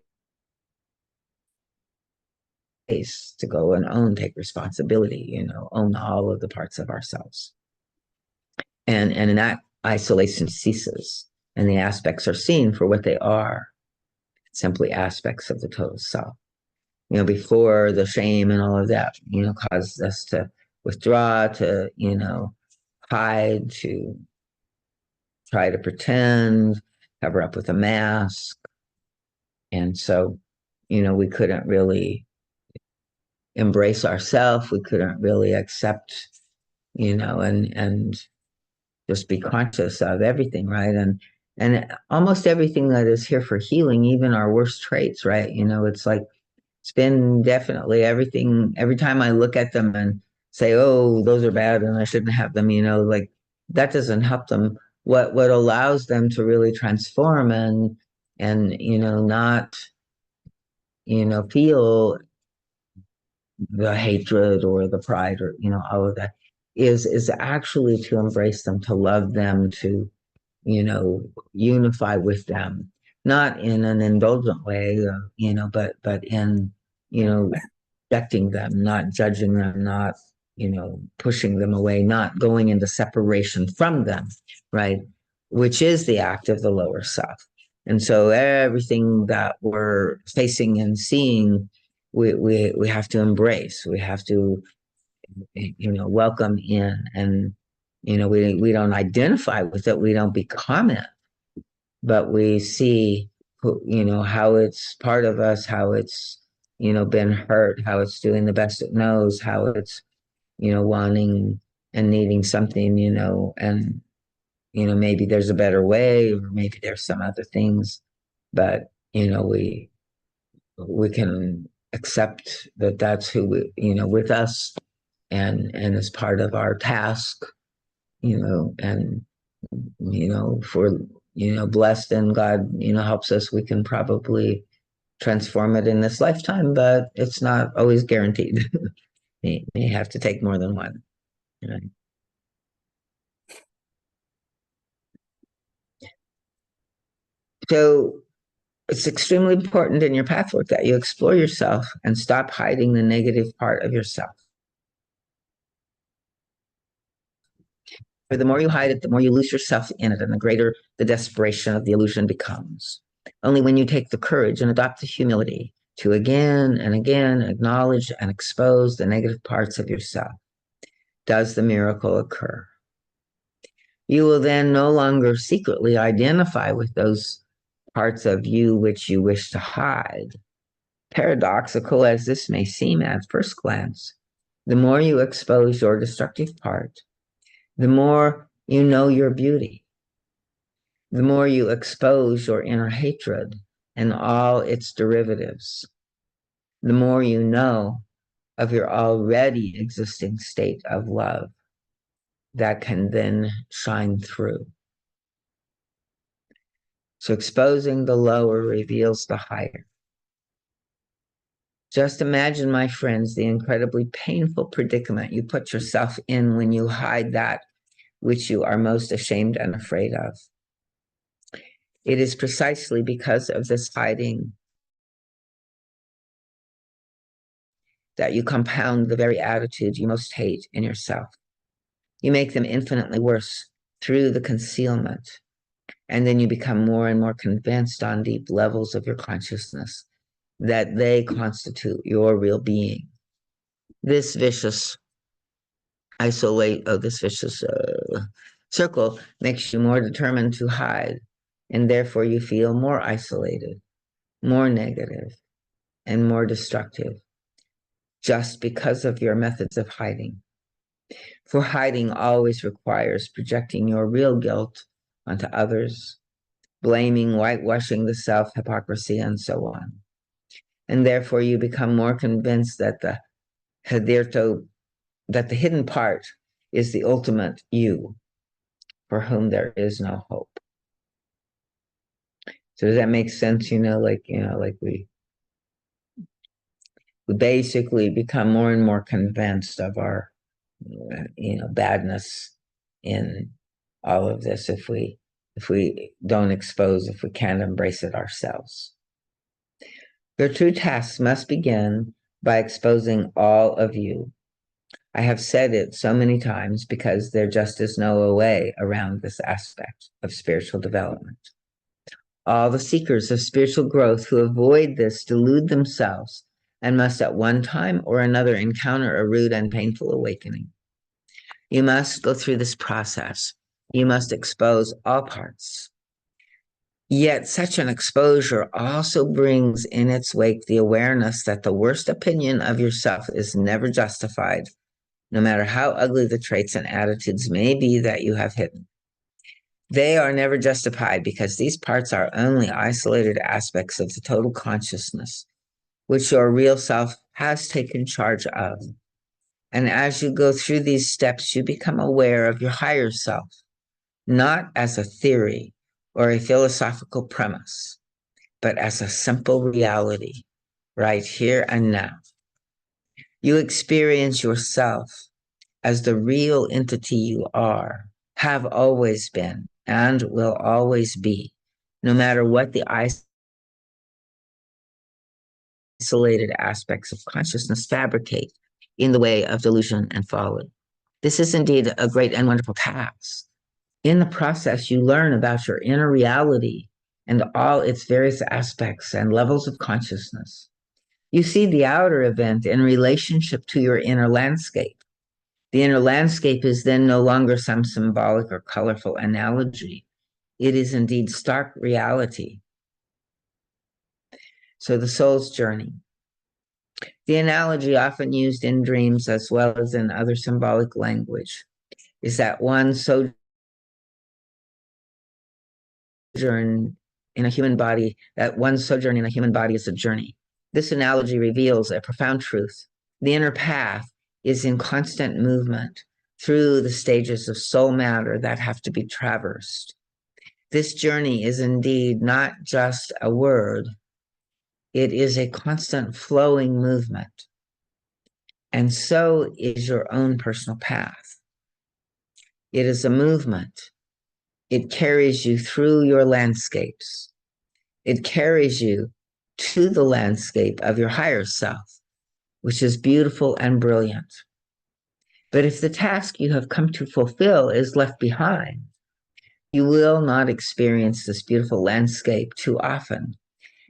to go and own, take responsibility, own all of the parts of ourselves. And in that isolation ceases and the aspects are seen for what they are, simply aspects of the total self. Before the shame and all of that, caused us to withdraw, to, hide, to try to pretend, cover up with a mask. And so, we couldn't really embrace ourselves. We couldn't really accept, and just be conscious of everything, right? And almost everything that is here for healing, even our worst traits, right? It's like it's been definitely everything. Every time I look at them and say, "Oh, those are bad, and I shouldn't have them," like that doesn't help them. What allows them to really transform and not feel the hatred or the pride or all of that is actually to embrace them, to love them, to unify with them, not in an indulgent way, but in, respecting them, not judging them, not, pushing them away, not going into separation from them, right? Which is the act of the lower self. And so everything that we're facing and seeing, we have to embrace, we have to, welcome in and, we don't identify with it, we don't become it, but we see, how it's part of us, how it's, been hurt, how it's doing the best it knows, how it's, wanting and needing something, and, maybe there's a better way, or maybe there's some other things, but, we can accept that that's who we, with us and as part of our task, and if we're, blessed and God, helps us, we can probably transform it in this lifetime, but it's not always guaranteed. You have to take more than one. Right? So it's extremely important in your pathwork that you explore yourself and stop hiding the negative part of yourself. For the more you hide it, the more you lose yourself in it, and the greater the desperation of the illusion becomes. Only when you take the courage and adopt the humility to again and again acknowledge and expose the negative parts of yourself does the miracle occur. You will then no longer secretly identify with those parts of you which you wish to hide. Paradoxical as this may seem at first glance, the more you expose your destructive part, the more you know your beauty, the more you expose your inner hatred and all its derivatives, the more you know of your already existing state of love that can then shine through. So exposing the lower reveals the higher. Just imagine, my friends, the incredibly painful predicament you put yourself in when you hide that which you are most ashamed and afraid of. It is precisely because of this hiding that you compound the very attitude you most hate in yourself. You make them infinitely worse through the concealment. And then you become more and more convinced on deep levels of your consciousness that they constitute your real being. This vicious this vicious circle makes you more determined to hide, and therefore you feel more isolated, more negative, and more destructive, just because of your methods of hiding. For hiding always requires projecting your real guilt onto others, blaming, whitewashing the self, hypocrisy, and so on. And therefore you become more convinced that the hidden part is the ultimate you, for whom there is no hope. So does that make sense? Like we basically become more and more convinced of our, badness in all of this if we don't expose, if we can't embrace it ourselves. Your true task must begin by exposing all of you. I have said it so many times because there just is no way around this aspect of spiritual development. All the seekers of spiritual growth who avoid this delude themselves and must at one time or another encounter a rude and painful awakening. You must go through this process. You must expose all parts. Yet such an exposure also brings in its wake the awareness that the worst opinion of yourself is never justified, no matter how ugly the traits and attitudes may be that you have hidden. They are never justified because these parts are only isolated aspects of the total consciousness, which your real self has taken charge of. And as you go through these steps, you become aware of your higher self, not as a theory or a philosophical premise, but as a simple reality, right here and now. You experience yourself as the real entity you are, have always been, and will always be, no matter what the isolated aspects of consciousness fabricate in the way of delusion and folly. This is indeed a great and wonderful task. In the process, you learn about your inner reality and all its various aspects and levels of consciousness. You see the outer event in relationship to your inner landscape. The inner landscape is then no longer some symbolic or colorful analogy. It is indeed stark reality. So the soul's journey. The analogy often used in dreams as well as in other symbolic language is that one sojourn in a human body, that one's sojourn in a human body is a journey. This analogy reveals a profound truth. The inner path is in constant movement through the stages of soul matter that have to be traversed. This journey is indeed not just a word, it is a constant flowing movement. And so is your own personal path. It is a movement. It carries you through your landscapes. It carries you to the landscape of your higher self, which is beautiful and brilliant. But if the task you have come to fulfill is left behind, you will not experience this beautiful landscape too often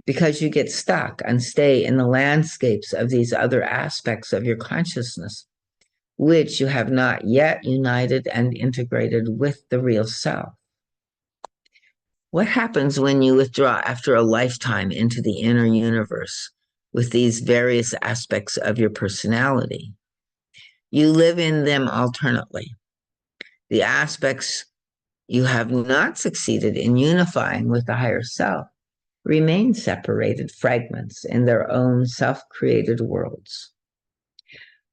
because you get stuck and stay in the landscapes of these other aspects of your consciousness, which you have not yet united and integrated with the real self. What happens when you withdraw after a lifetime into the inner universe with these various aspects of your personality? You live in them alternately. The aspects you have not succeeded in unifying with the higher self remain separated fragments in their own self-created worlds.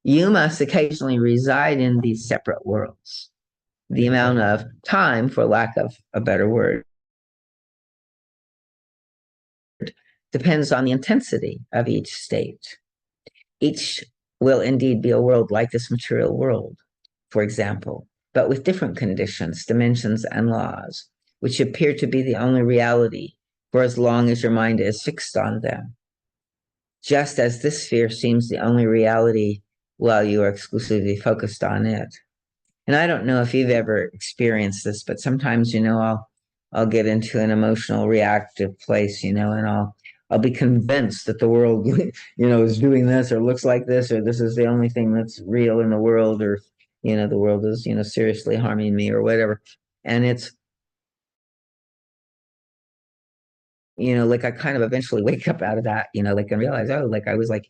You must occasionally reside in these separate worlds. The amount of time, for lack of a better word, depends on the intensity of each state. Each will indeed be a world like this material world, for example, but with different conditions, dimensions, and laws, which appear to be the only reality for as long as your mind is fixed on them. Just as this sphere seems the only reality while you are exclusively focused on it. And I don't know if you've ever experienced this, but sometimes, I'll get into an emotional reactive place, and I'll be convinced that the world, is doing this or looks like this, or this is the only thing that's real in the world, or, the world is, seriously harming me or whatever. And it's, like I kind of eventually wake up out of that, like and realize, oh, like I was like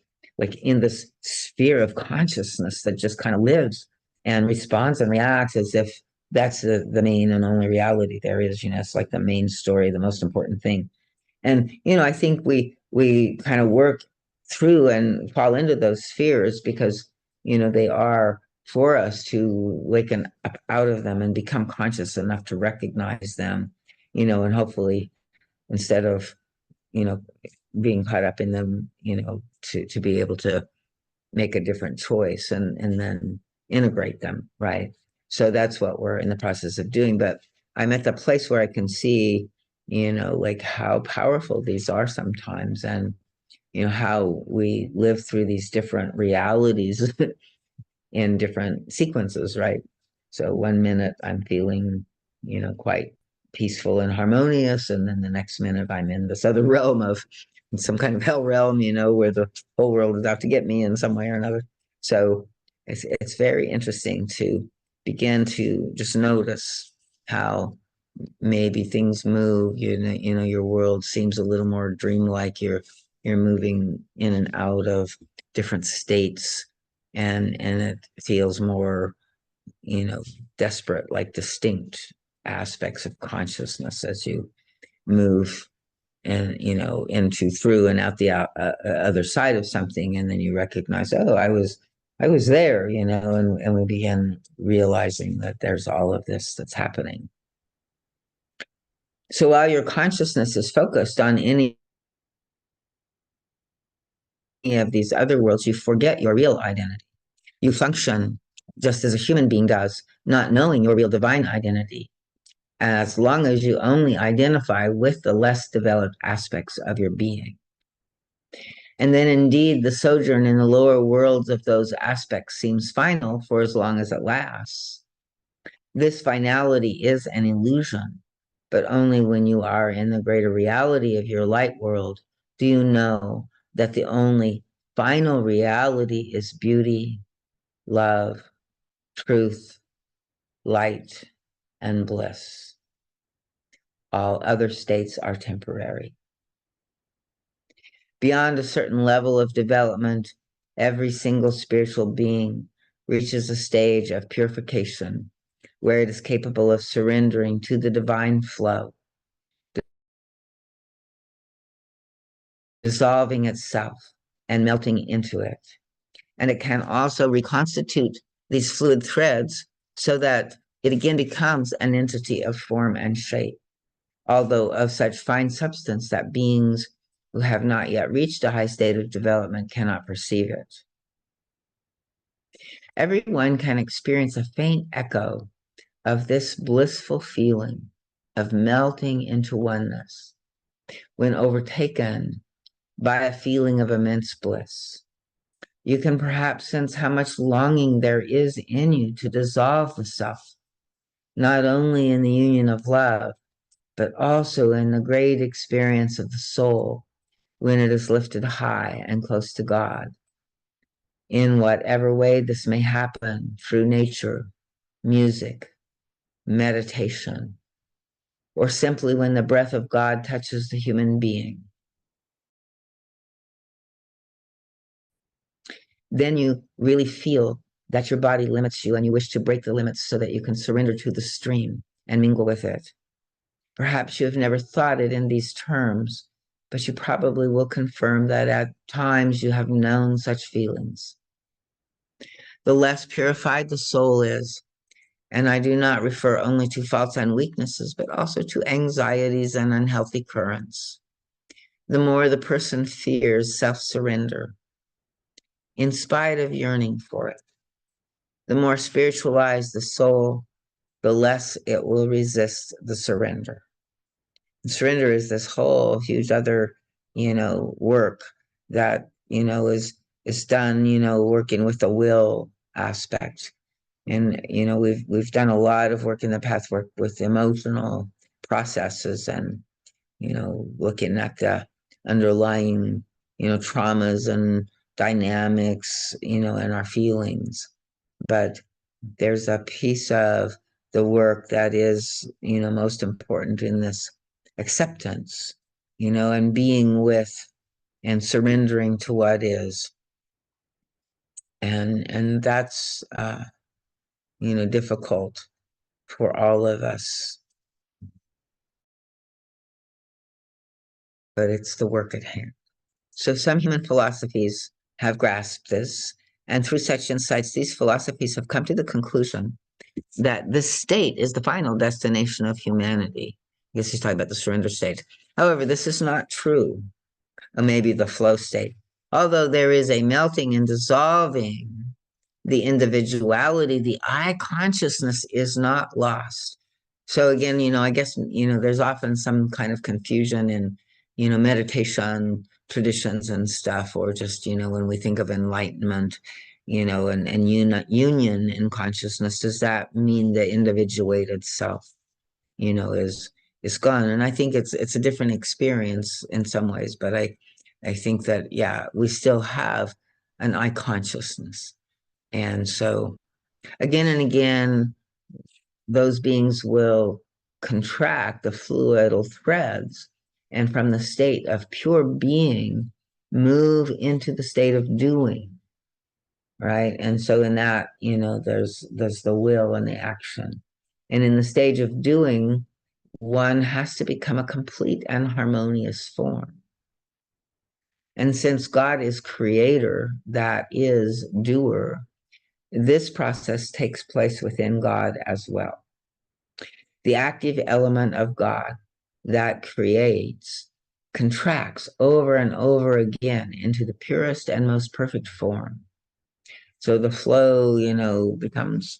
in this sphere of consciousness that just kind of lives and responds and reacts as if that's the main and only reality there is, it's like the main story, the most important thing. And, I think we kind of work through and fall into those spheres because, they are for us to waken up out of them and become conscious enough to recognize them, and hopefully instead of you know being caught up in them, to be able to make a different choice and then integrate them, right? So that's what we're in the process of doing. But I'm at the place where I can see, like how powerful these are sometimes, and how we live through these different realities in different sequences, right? So 1 minute I'm feeling, quite peaceful and harmonious, and then the next minute I'm in this other realm of some kind of hell realm, where the whole world is out to get me in some way or another. So it's very interesting to begin to just notice how maybe things move. Your world seems a little more dreamlike. You're moving in and out of different states, and it feels more, desperate, like distinct aspects of consciousness as you move and into through and out the other side of something, and then you recognize, oh, I was there, and we begin realizing that there's all of this that's happening. So while your consciousness is focused on any of these other worlds, you forget your real identity. You function just as a human being does, not knowing your real divine identity, as long as you only identify with the less developed aspects of your being. And then indeed, the sojourn in the lower worlds of those aspects seems final for as long as it lasts. This finality is an illusion, but only when you are in the greater reality of your light world do you know that the only final reality is beauty, love, truth, light, and bliss. All other states are temporary. Beyond a certain level of development, every single spiritual being reaches a stage of purification where it is capable of surrendering to the divine flow, dissolving itself and melting into it. And it can also reconstitute these fluid threads so that it again becomes an entity of form and shape, although of such fine substance that beings who have not yet reached a high state of development cannot perceive it. Everyone can experience a faint echo of this blissful feeling of melting into oneness when overtaken by a feeling of immense bliss. You can perhaps sense how much longing there is in you to dissolve the self, not only in the union of love, but also in the great experience of the soul when it is lifted high and close to God. In whatever way this may happen, through nature, music, meditation, or simply when the breath of God touches the human being. Then you really feel that your body limits you and you wish to break the limits so that you can surrender to the stream and mingle with it. Perhaps you have never thought it in these terms, but you probably will confirm that at times you have known such feelings. The less purified the soul is, and I do not refer only to faults and weaknesses, but also to anxieties and unhealthy currents, the more the person fears self-surrender, in spite of yearning for it. The more spiritualized the soul, the less it will resist the surrender. And surrender is this whole huge other, work that, is done, working with the will aspect. And we've done a lot of work in the pathwork with emotional processes and looking at the underlying traumas and dynamics and our feelings. But there's a piece of the work that is most important in this acceptance, and being with and surrendering to what is. And that's difficult for all of us, but it's the work at hand. So some human philosophies have grasped this, and through such insights, these philosophies have come to the conclusion that this state is the final destination of humanity. I guess he's talking about the surrender state. However, this is not true, or maybe the flow state. Although there is a melting and dissolving, the individuality, the I consciousness is not lost. So again, I guess, there's often some kind of confusion in, meditation traditions and stuff, or just, when we think of enlightenment, and union in consciousness, does that mean the individuated self, is gone? And I think it's a different experience in some ways, but I think that, yeah, we still have an I consciousness. And so again and again, those beings will contract the fluidal threads and from the state of pure being move into the state of doing, right? And so in that, there's the will and the action. And in the stage of doing, one has to become a complete and harmonious form. And since God is creator, that is doer, this process takes place within God as well. The active element of God that creates contracts over and over again into the purest and most perfect form. So the flow, becomes,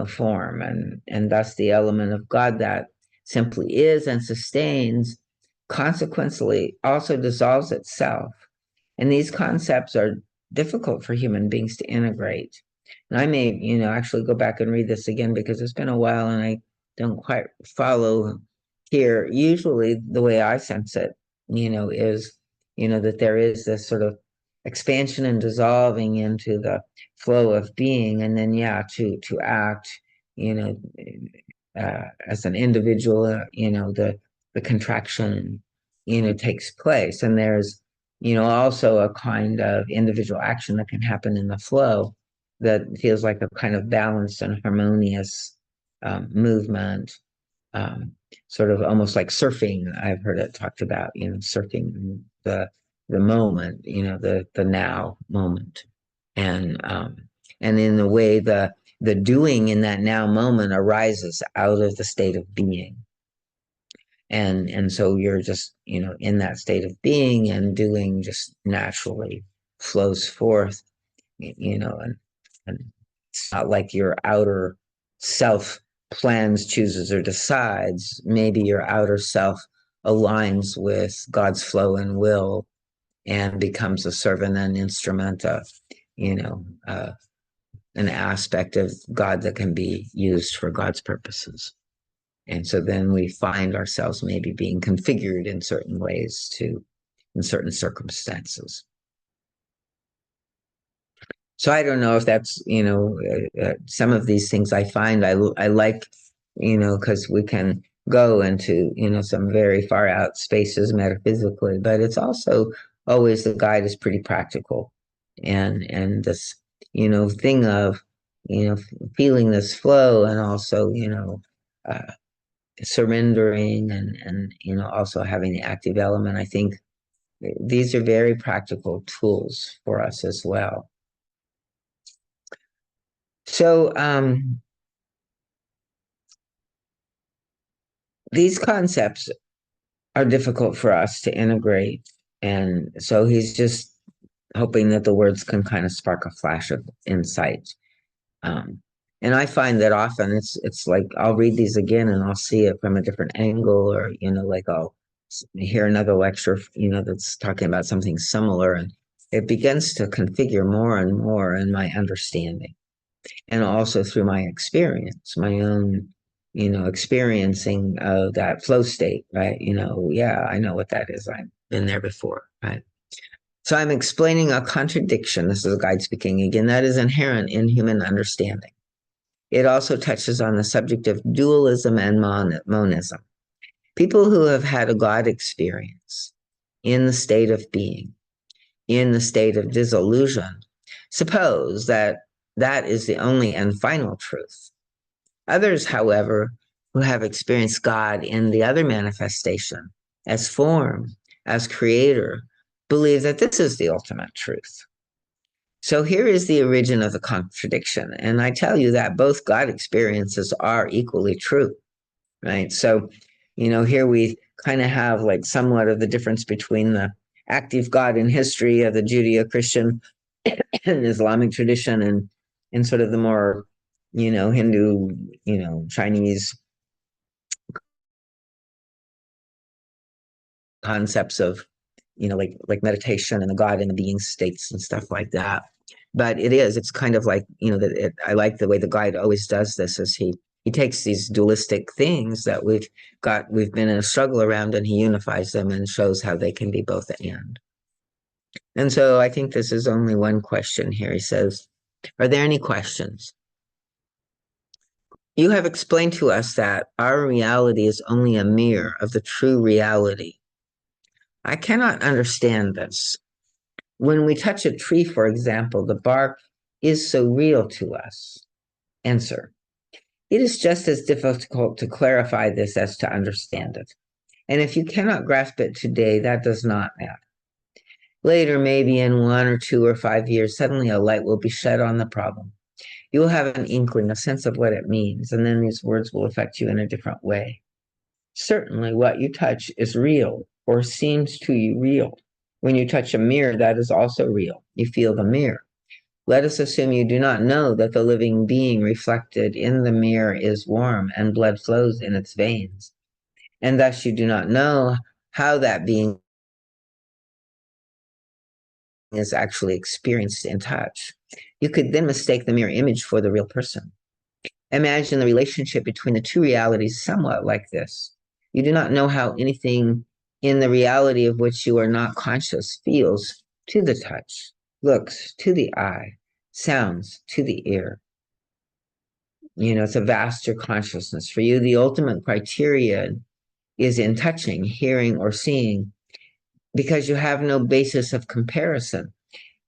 form, and thus the element of God that simply is and sustains, consequently also dissolves itself. And these concepts are difficult for human beings to integrate. And I may, actually go back and read this again because it's been a while and I don't quite follow here. Usually the way I sense it, is, that there is this sort of expansion and dissolving into the flow of being, and then, yeah, to act, you know, as an individual, the contraction, takes place. And there's, also a kind of individual action that can happen in the flow that feels like a kind of balanced and harmonious movement, um, sort of almost like surfing. I've heard it talked about, surfing the moment, the now moment, and and in the way the doing in that now moment arises out of the state of being, and so you're just in that state of being, and doing just naturally flows forth, and it's not like your outer self plans, chooses, or decides. Maybe your outer self aligns with God's flow and will and becomes a servant and instrument of, you know, uh, an aspect of God that can be used for God's purposes. And so then we find ourselves maybe being configured in certain ways in certain circumstances. So I don't know if that's, some of these things I find I like, because we can go into, some very far out spaces metaphysically, but it's also always the guide is pretty practical. And this, thing of, feeling this flow, and also, uh, surrendering, and, also having the active element. I think these are very practical tools for us as well. So these concepts are difficult for us to integrate. And so he's just hoping that the words can kind of spark a flash of insight. Um, and I find that often it's like I'll read these again and I'll see it from a different angle, or, like I'll hear another lecture, that's talking about something similar, and it begins to configure more and more in my understanding. and also through my experience, my own, experiencing of that flow state, right? Yeah, I know what that is. I've been there before, right? So I'm explaining a contradiction. This is a guide speaking again, that is inherent in human understanding. It also touches on the subject of dualism and monism. People who have had a God experience in the state of being, in the state of disillusion, suppose that that is the only and final truth. Others, however, who have experienced God in the other manifestation, as form, as creator, believe that this is the ultimate truth. So here is the origin of the contradiction. And I tell you that both God experiences are equally true, right? So, here we kind of have like somewhat of the difference between the active God in history of the Judeo Christian and Islamic tradition and sort of the more, Hindu, Chinese concepts of, like meditation and the God and the being states and stuff like that. But it's kind of like, I like the way the guide always does this is he takes these dualistic things that we've been in a struggle around, and he unifies them and shows how they can be both and. And so I think this is only one question here. He says, are there any questions? You have explained to us that our reality is only a mirror of the true reality. I cannot understand this. When we touch a tree, for example, the bark is so real to us. Answer. It is just as difficult to clarify this as to understand it. And if you cannot grasp it today, that does not matter. Later, maybe in 1 or 2 or 5 years, suddenly a light will be shed on the problem. You will have an inkling, a sense of what it means, and then these words will affect you in a different way. Certainly, what you touch is real or seems to you real. When you touch a mirror, that is also real. You feel the mirror. Let us assume you do not know that the living being reflected in the mirror is warm and blood flows in its veins, and thus you do not know how that being is actually experienced in touch. You could then mistake the mirror image for the real person. Imagine the relationship between the two realities somewhat like this. You do not know how anything in the reality of which you are not conscious feels to the touch, looks to the eye, sounds to the ear. It's a vaster consciousness. For you, the ultimate criterion is in touching, hearing, or seeing, because you have no basis of comparison.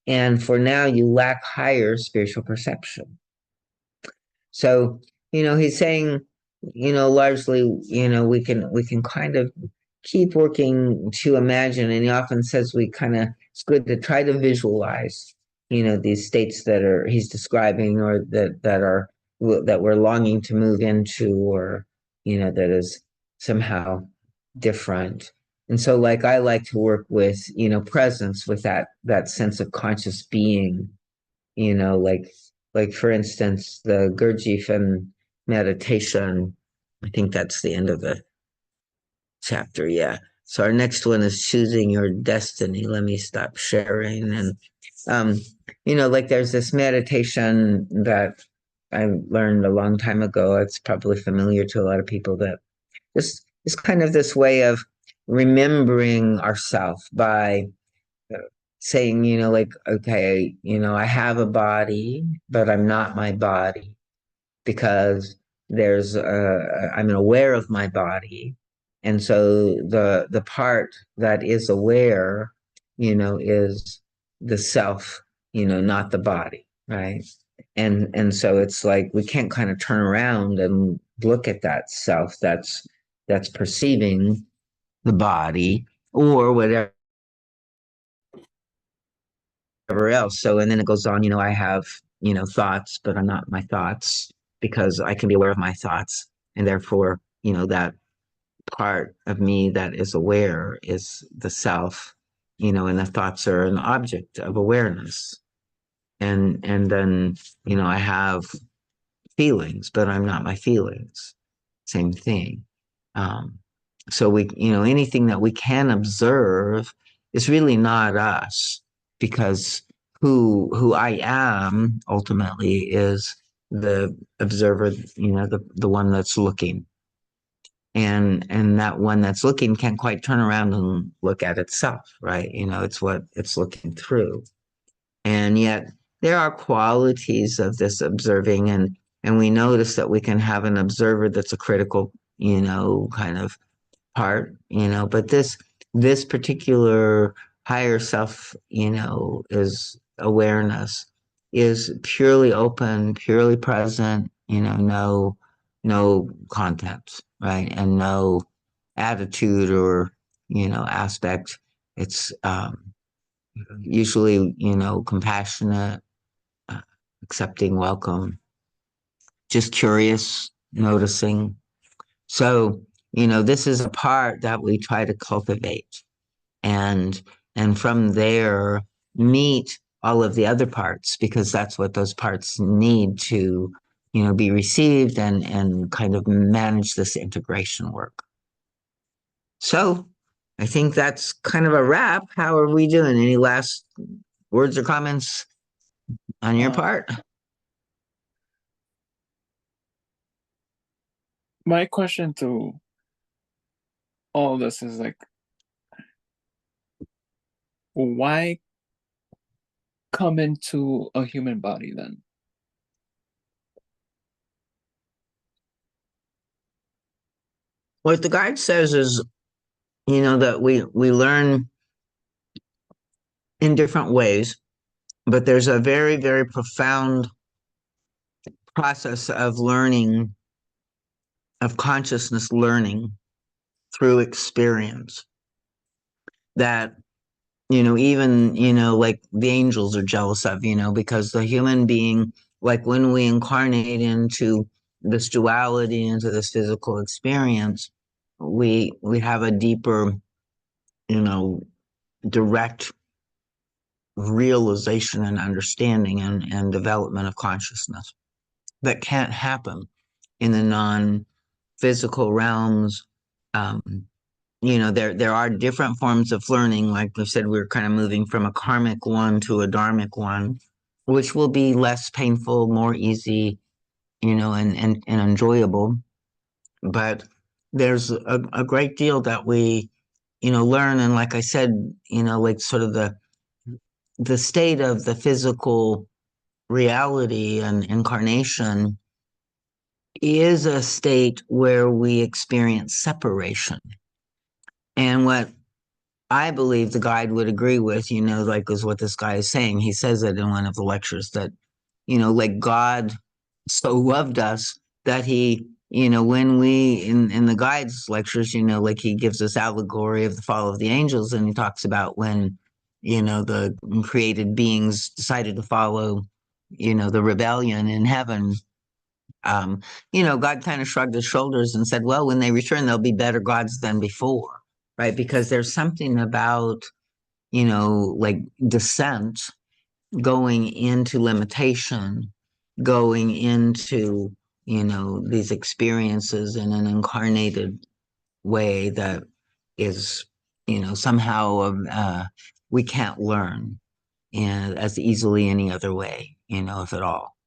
And for now, you lack higher spiritual perception. So, he's saying, largely, we can kind of keep working to imagine. And he often says it's good to try to visualize, these states that he's describing, or that we're longing to move into, or, that is somehow different. And so like I like to work with, presence, with that sense of conscious being, like for instance, the Gurdjieff meditation. I think that's the end of the chapter. Yeah. So our next one is choosing your destiny. Let me stop sharing. And um, like there's this meditation that I learned a long time ago. It's probably familiar to a lot of people, that this is kind of this way of remembering ourself by saying, like, okay, I have a body, but I'm not my body, because I'm aware of my body. And so the part that is aware, is the self, not the body, right? And so it's like we can't kind of turn around and look at that self that's perceiving the body or whatever else. So, and then it goes on, I have, thoughts, but I'm not my thoughts, because I can be aware of my thoughts. And therefore, that part of me that is aware is the self, and the thoughts are an object of awareness. And then, I have feelings, but I'm not my feelings. Same thing. Um, so anything that we can observe is really not us, because who I am ultimately is the observer, the one that's looking. And that one that's looking can't quite turn around and look at itself, right? It's what it's looking through. And yet there are qualities of this observing, and we notice that we can have an observer that's a critical, kind of part, but this particular higher self, is awareness, is purely open, purely present, no content, right? And no attitude or, aspect. It's usually, compassionate, uh, accepting, welcome, just curious, noticing. So, this is a part that we try to cultivate, and from there meet all of the other parts, because that's what those parts need to, be received and kind of manage this integration work. So I think that's kind of a wrap. How are we doing? Any last words or comments on your Uh, part? my question to all of this is like, why come into a human body then? What the guide says is, that we learn in different ways, but there's a very, very profound process of learning, of consciousness learning through experience that, even, like the angels are jealous of, because the human being, like when we incarnate into this duality, into this physical experience, we have a deeper, you know, direct realization and understanding and development of consciousness that can't happen in the non-physical realms. Um, there are different forms of learning. Like we said, we're kind of moving from a karmic one to a dharmic one, which will be less painful, more easy, and enjoyable. But there's a great deal that we, learn. And like I said, like sort of the state of the physical reality and incarnation is a state where we experience separation. And what I believe the guide would agree with, like is what this guy is saying. He says it in one of the lectures that, like God so loved us that he, when we, in the guide's lectures, like he gives us allegory of the fall of the angels, and he talks about when, the created beings decided to follow, the rebellion in heaven. Um, God kind of shrugged his shoulders and said, well, when they return, they'll be better gods than before, right? Because there's something about, like descent, going into limitation, going into, these experiences in an incarnated way that is, somehow we can't learn as easily any other way, if at all.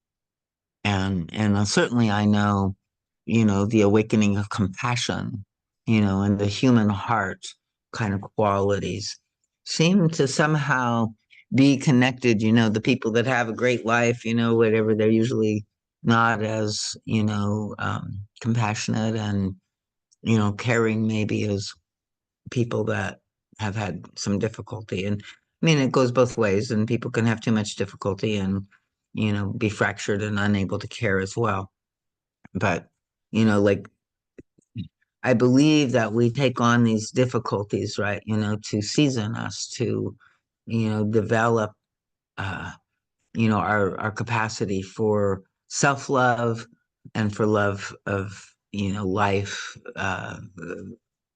And certainly I know, the awakening of compassion, and the human heart kind of qualities seem to somehow be connected. The people that have a great life, whatever, they're usually not as, compassionate and, caring maybe as people that have had some difficulty. And I mean, it goes both ways, and people can have too much difficulty and, be fractured and unable to care as well. But, like I believe that we take on these difficulties, right, to season us, to, develop, uh, our capacity for self-love and for love of, life,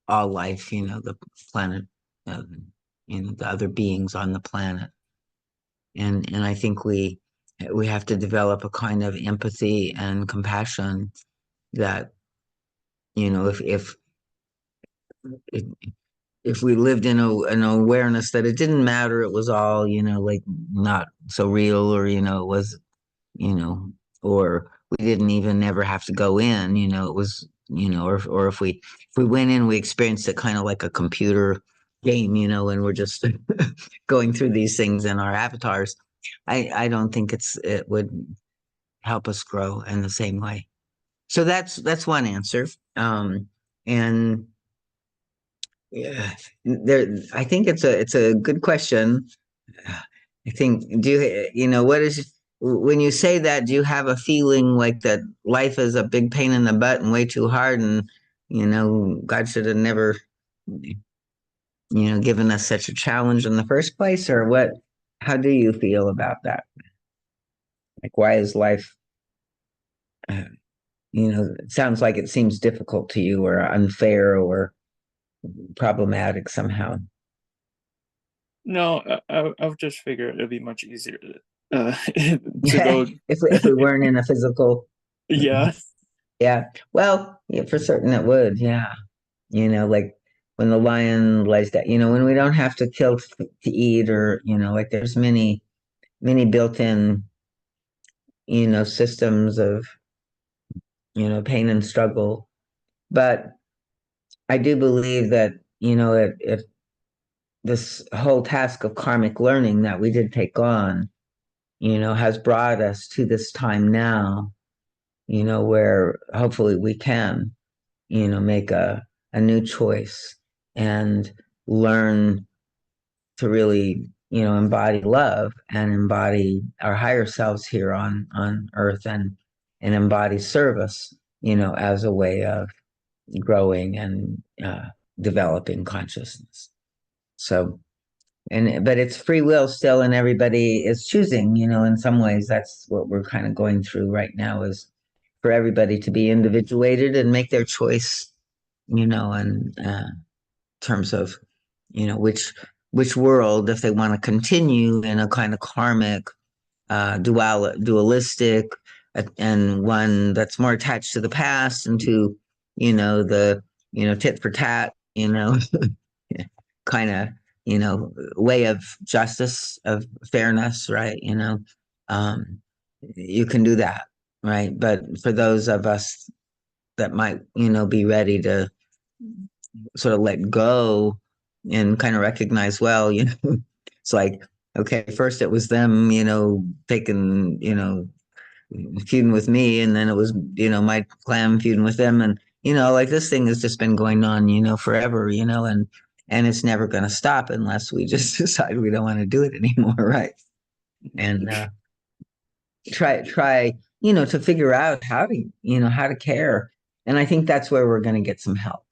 all life, the planet, the other beings on the planet. And I think we have to develop a kind of empathy and compassion that, if if we lived in an awareness that it didn't matter, it was all, like not so real, or, it was, you know, or we didn't even ever have to go in. It was, or if we went in, we experienced it kind of like a computer game, and we're just going through these things in our avatars. I don't think it would help us grow in the same way. So that's one answer. And yeah, I think it's a good question. I think, what is, when you say that, do you have a feeling like that life is a big pain in the butt and way too hard, and God should have never given us such a challenge in the first place, or what? How do you feel about that? Like, why is life, uh, it sounds like it seems difficult to you, or unfair, or problematic somehow. No, I've just figured it'd be much easier to go. If we weren't in a physical, Yeah. yeah. Well, yeah, for certain it would. Yeah. Like when the lion lays down. When we don't have to kill to eat, or like there's many built-in systems of pain and struggle. But I do believe that it this whole task of karmic learning that we did take on, has brought us to this time now, where hopefully we can, make a new choice and learn to really, embody love and embody our higher selves here on earth, and embody service, as a way of growing and developing consciousness. So, but it's free will still, and everybody is choosing. In some ways, that's what we're kind of going through right now, is for everybody to be individuated and make their choice. And terms of which world, if they want to continue in a kind of karmic, dualistic, and one that's more attached to the past, and to the tit for tat, kind of way of justice, of fairness, right? Um, you can do that, right? But for those of us that might be ready to sort of let go and kind of recognize, well, it's like, okay, first it was them, taking, feuding with me, and then it was, my clan feuding with them. And, like this thing has just been going on, forever, and it's never going to stop unless we just decide we don't want to do it anymore. Right. And try, to figure out how to care. And I think that's where we're going to get some help,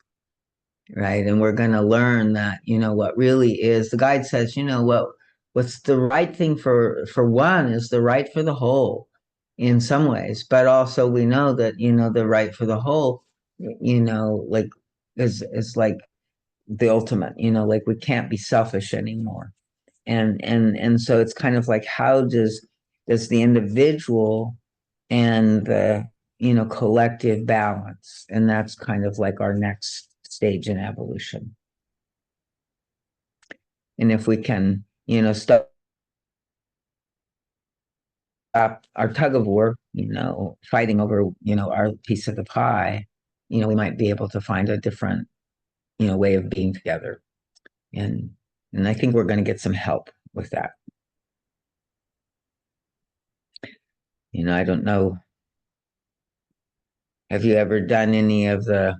right? And we're going to learn that, what really is, the guide says, what's the right thing for one is the right for the whole in some ways. But also we know that, the right for the whole, like is like the ultimate, like we can't be selfish anymore. And so it's kind of like, how does the individual and the collective balance? And that's kind of like our next stage in evolution. And if we can stop our tug of war, fighting over our piece of the pie, we might be able to find a different way of being together. And I think we're going to get some help with that. I don't know, have you ever done any of the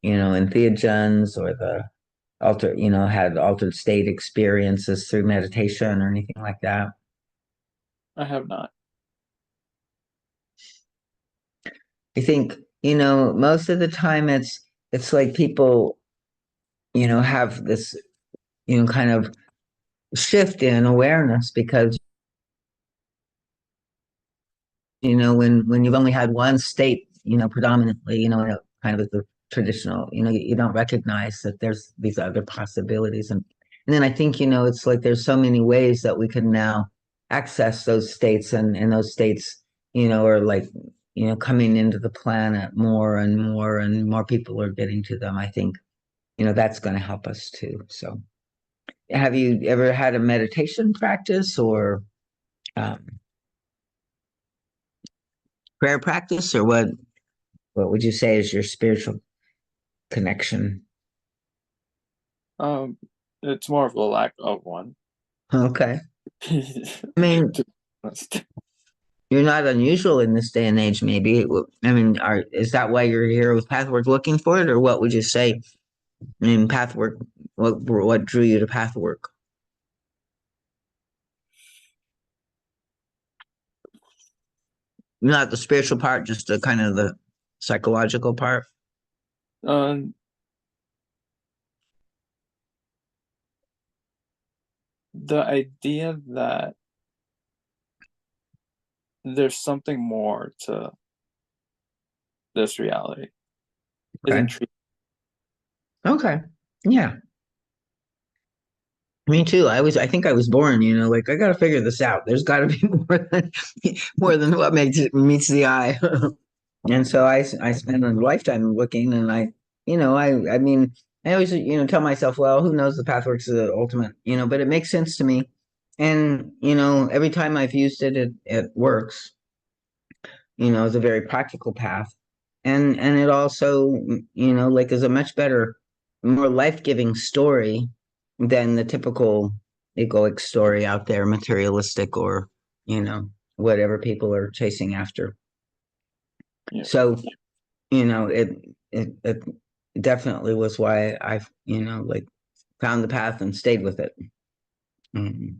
entheogens, or the had altered state experiences through meditation or anything like that? I have not. I think, most of the time it's like people, have this, kind of shift in awareness, because, when you've only had one state, predominantly, kind of the traditional, you don't recognize that there's these other possibilities. And then I think, it's like there's so many ways that we can now access those states, and those states, are like, coming into the planet more and more, and more people are getting to them. I think, that's going to help us too. So, have you ever had a meditation practice, or um, prayer practice, or what would you say is your spiritual connection? Um, it's more of a lack of one. Okay. I To mean, be honest. you're not unusual in this day and age, maybe. I mean, is that why you're here with Pathwork looking for it, or what would you say in Pathwork? What drew you to Pathwork? Not the spiritual part, just the kind of the psychological part. Um, the idea that there's something more to this reality is Okay. intriguing. Okay. Yeah. Me too. I think I was born, like I got to figure this out. There's got to be more than what meets the eye. And so I spent a lifetime looking, and I mean, I always, tell myself, well, who knows, the pathwork's the ultimate, but it makes sense to me. And, every time I've used it, it works. Is a very practical path. And it also, like is a much better, more life-giving story than the typical egoic story out there, materialistic or, you know, whatever people are chasing after. Yeah. So, it definitely was why I, like found the path and stayed with it. Mhm.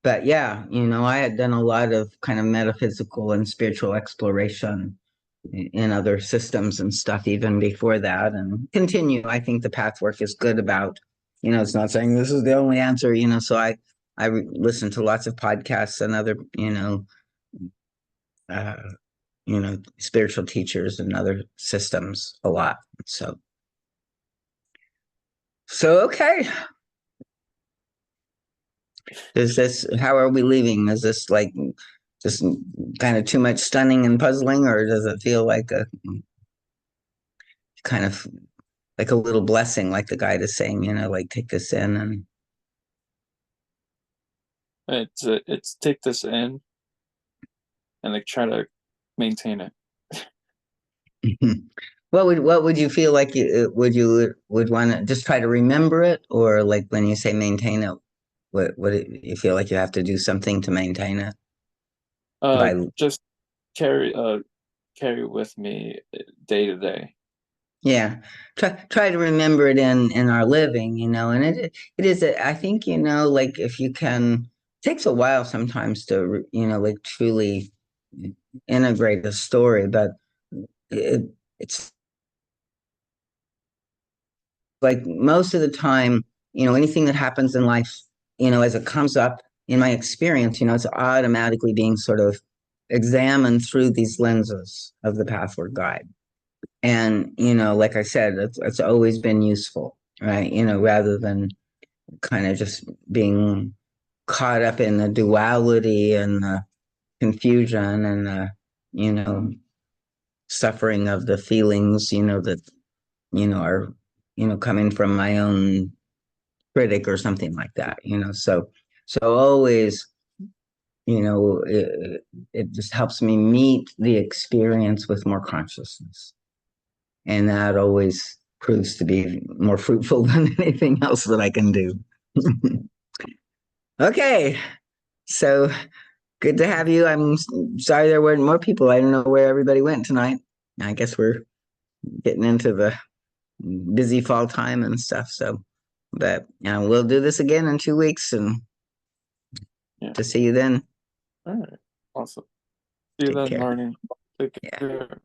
But yeah, I had done a lot of kind of metaphysical and spiritual exploration in other systems and stuff even before that, and continue. I think the path work is good about, it's not saying this is the only answer, so I listen to lots of podcasts and other, uh, spiritual teachers and other systems a lot. So okay. How are we leaving? Is this like just kind of too much stunning and puzzling, or does it feel like a kind of like a little blessing, like the guide is saying, like take this in and It's take this in and like try to maintain it. what would you feel like would want to just try to remember it, or like when you say maintain it, what you feel like you have to do something to maintain it by Just carry carry with me day to day. yeah, try to remember it in our living, and it is I think, like if you can, it takes a while sometimes to like truly integrate a story, but it's like most of the time, anything that happens in life, as it comes up in my experience, it's automatically being sort of examined through these lenses of the Pathward Guide. And, like I said, it's always been useful, right? Rather than kind of just being caught up in the duality and the confusion and the, you know, suffering of the feelings, that, are, coming from my own critic or something like that, so always, it just helps me meet the experience with more consciousness. And that always proves to be more fruitful than anything else that I can do. Okay, so good to have you. I'm sorry there weren't more people. I don't know where everybody went tonight. I guess we're getting into the busy fall time and stuff. So, but we'll do this again in 2 weeks, and Yeah. to see you then. All right. Awesome. See you Take then, care. learning. Take Yeah. care.